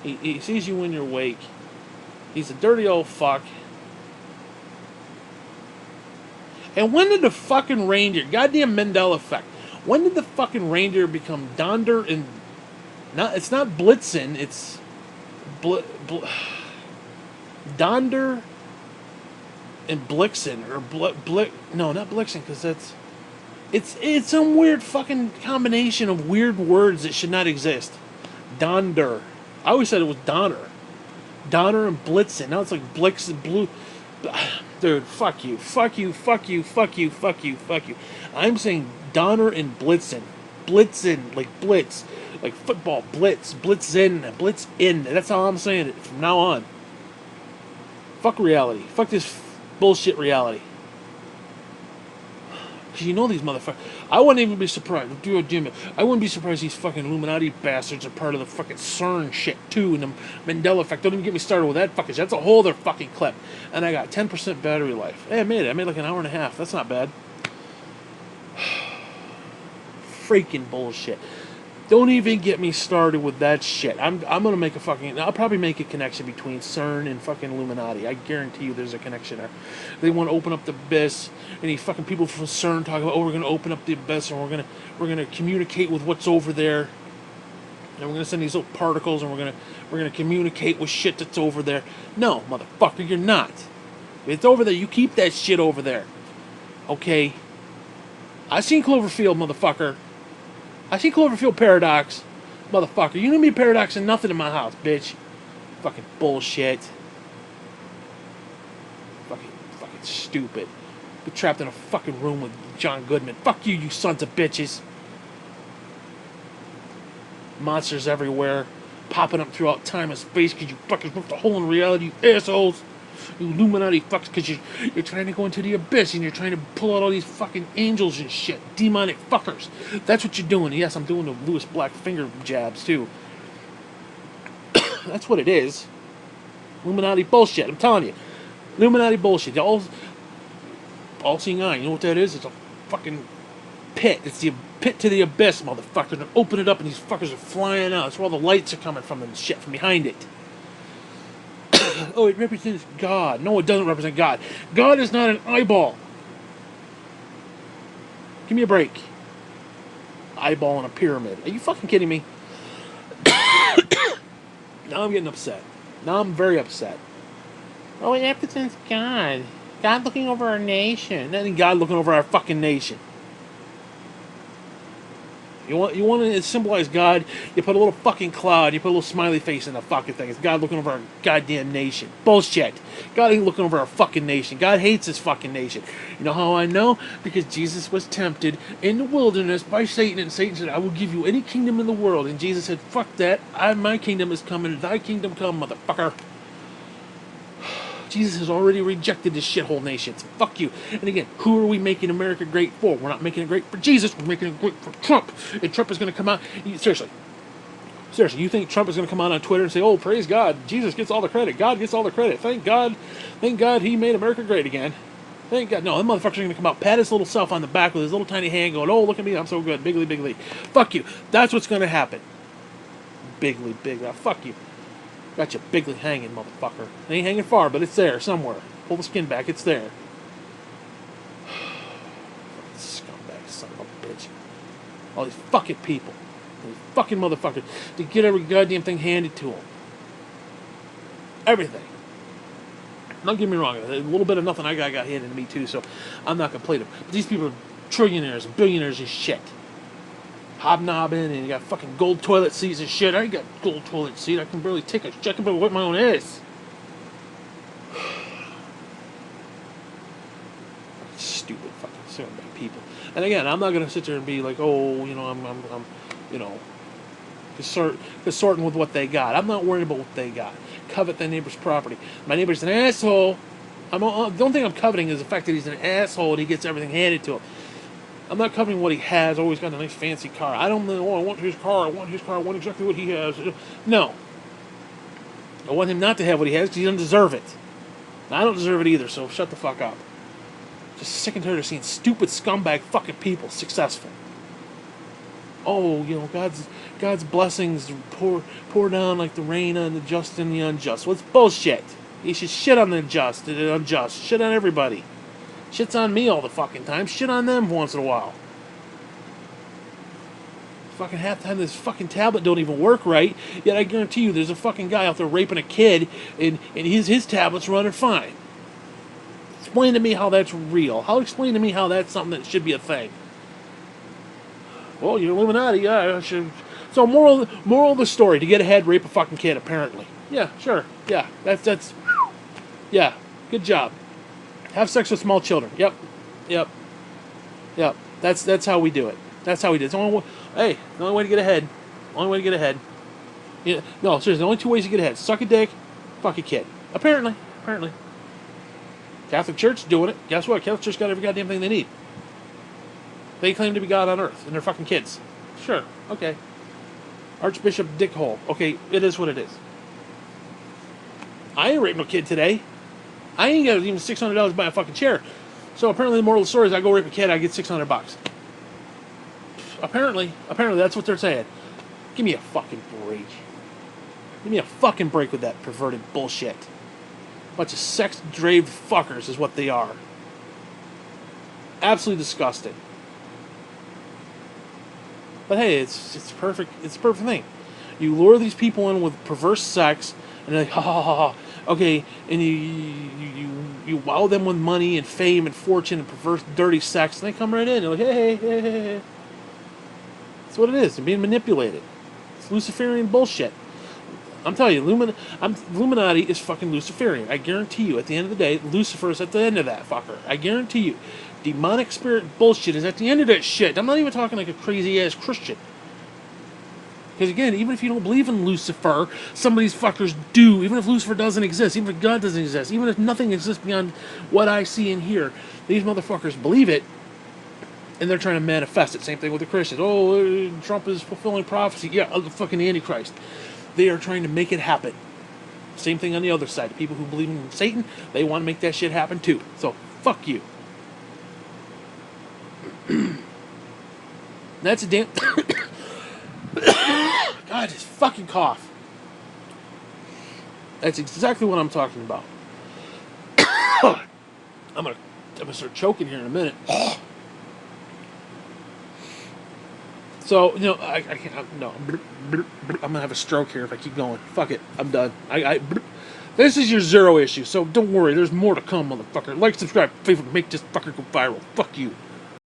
S1: He sees you when you're awake. He's a dirty old fuck. And when did the fucking reindeer, goddamn Mandela effect, when did the fucking reindeer become Donder and, it's not Blitzen, it's Donder and Blixen, or no, not Blixen, because it's some weird fucking combination of weird words that should not exist. Donder. I always said it was Donner. Donner and Blitzen. Now it's like Blixen, Blue. Dude, fuck you. Fuck you, fuck you, fuck you, fuck you, fuck you. I'm saying Donner and Blitzen. Blitzen, like blitz. Like football, blitz. Blitzen, blitz in. That's how I'm saying it from now on. Fuck reality. Fuck this bullshit reality. Because you know these motherfuckers. I wouldn't even be surprised. Dude, damn it. I wouldn't be surprised these fucking Illuminati bastards are part of the fucking CERN shit, too. And the Mandela effect. Don't even get me started with that fucking shit. That's a whole other fucking clip. And I got 10% battery life. Hey, I made it. I made like an hour and a half. That's not bad. Freaking bullshit. Don't even get me started with that shit. I'm gonna make I'll probably make a connection between CERN and fucking Illuminati. I guarantee you there's a connection there. They want to open up the abyss, and these fucking people from CERN talking about, oh, we're gonna open up the abyss, and we're gonna communicate with what's over there, and we're gonna send these little particles, and we're gonna communicate with shit that's over there. No, motherfucker, you're not. If it's over there, you keep that shit over there. Okay? I seen Cloverfield, motherfucker. I see Cloverfield Paradox, motherfucker. You don't be paradoxing nothing in my house, bitch. Fucking bullshit. Fucking stupid. Be trapped in a fucking room with John Goodman. Fuck you, you sons of bitches. Monsters everywhere, popping up throughout time and space because you fucking ripped a hole in reality, you assholes. Illuminati fucks, because you're trying to go into the abyss and you're trying to pull out all these fucking angels and shit. Demonic fuckers. That's what you're doing. Yes, I'm doing the Lewis Black finger jabs too. That's what it is. Illuminati bullshit. I'm telling you. Illuminati bullshit. All-seeing eye. You know what that is? It's a fucking pit. It's the pit to the abyss, motherfucker. And open it up and these fuckers are flying out. That's where all the lights are coming from and shit from behind it. Oh, it represents God. No, it doesn't represent God. God is not an eyeball. Give me a break. Eyeball in a pyramid. Are you fucking kidding me? Now I'm getting upset. Now I'm very upset. Oh, it represents God. God looking over our nation. That ain't God looking over our fucking nation. You want to symbolize God, you put a little fucking cloud, you put a little smiley face in the fucking thing. It's God looking over our goddamn nation. Bullshit. God ain't looking over our fucking nation. God hates his fucking nation. You know how I know? Because Jesus was tempted in the wilderness by Satan, and Satan said, I will give you any kingdom in the world. And Jesus said, fuck that. My kingdom is coming. Thy kingdom come, motherfucker. Jesus has already rejected this shithole nation. So fuck you. And again, who are we making America great for? We're not making it great for Jesus. We're making it great for Trump. And Trump is going to come out. Seriously, you think Trump is going to come out on Twitter and say, oh, praise God. Jesus gets all the credit. God gets all the credit. Thank God he made America great again. Thank God. No, that motherfucker's going to come out, pat his little self on the back with his little tiny hand going, oh, look at me. I'm so good. Big league, big league. Fuck you. That's what's going to happen. Big league, big league. Fuck you. Got your bigly hanging, motherfucker. It ain't hanging far, but it's there somewhere. Pull the skin back, it's there. Scumbag son of a bitch. All these fucking people. These fucking motherfuckers. To get every goddamn thing handed to them. Everything. Don't get me wrong, a little bit of nothing I got handed to me too, so I'm not gonna play them. But these people are trillionaires and billionaires and shit. Hobnobbing, and you got fucking gold toilet seats and shit. I ain't got gold toilet seat. I can barely take a shit. I can barely wipe my own ass. Stupid fucking scumbag people. And again, I'm not gonna sit there and be like, oh, you know, I'm you know, consorting with what they got. I'm not worried about what they got. Covet their neighbor's property. My neighbor's an asshole. The only thing I'm coveting is the fact that he's an asshole and he gets everything handed to him. I'm not covering what he has. Oh, he's got a nice fancy car. I don't know. I want his car. I want exactly what he has. No. I want him not to have what he has because he doesn't deserve it. And I don't deserve it either, so shut the fuck up. Just sick and tired of seeing stupid scumbag fucking people successful. Oh, you know, God's blessings pour down like the rain on the just and the unjust. Well, it's bullshit. You should shit on the just and the unjust. Shit on everybody. Shit's on me all the fucking time. Shit on them once in a while. Fucking half the time this fucking tablet don't even work right. Yet I guarantee you there's a fucking guy out there raping a kid and his tablet's running fine. Explain to me how that's real. Explain to me how that's something that should be a thing. Well, you're Illuminati, yeah. So moral of the story, to get ahead, rape a fucking kid, apparently. Yeah, sure. Yeah. That's yeah, good job. Have sex with small children. Yep. That's how we do it. That's how we do it. The only way to get ahead. Yeah, no, seriously, the only two ways to get ahead. Suck a dick, fuck a kid. Apparently. Catholic Church doing it. Guess what? Catholic Church got every goddamn thing they need. They claim to be God on earth, and they're fucking kids. Sure, okay. Archbishop Dickhole. Okay, it is what it is. I ain't raping no kid today. I ain't got even $600 to buy a fucking chair. So apparently the moral of the story is I go rape a kid, I get $600. Apparently that's what they're saying. Give me a fucking break. Give me a fucking break with that perverted bullshit. Bunch of sex-draved fuckers is what they are. Absolutely disgusting. But hey, it's perfect. It's a perfect thing. You lure these people in with perverse sex, and they're like, ha ha ha ha. Okay, and you wow them with money and fame and fortune and perverse, dirty sex, and they come right in. They're like, hey. That's what it is. They're being manipulated. It's Luciferian bullshit. I'm telling you, Illuminati is fucking Luciferian. I guarantee you, at the end of the day, Lucifer is at the end of that fucker. I guarantee you. Demonic spirit bullshit is at the end of that shit. I'm not even talking like a crazy-ass Christian. Because again, even if you don't believe in Lucifer, some of these fuckers do. Even if Lucifer doesn't exist, even if God doesn't exist, even if nothing exists beyond what I see and hear, these motherfuckers believe it, and they're trying to manifest it. Same thing with the Christians. Oh, Trump is fulfilling prophecy. Yeah, the fucking Antichrist. They are trying to make it happen. Same thing on the other side. The people who believe in Satan, they want to make that shit happen too. So, fuck you. That's a damn... God, this fucking cough. That's exactly what I'm talking about. I'm gonna start choking here in a minute. So, I can't. No, I'm gonna have a stroke here if I keep going. Fuck it, I'm done. This is your zero issue, so don't worry. There's more to come, motherfucker. Like, subscribe, favorite, make this fucker go viral. Fuck you.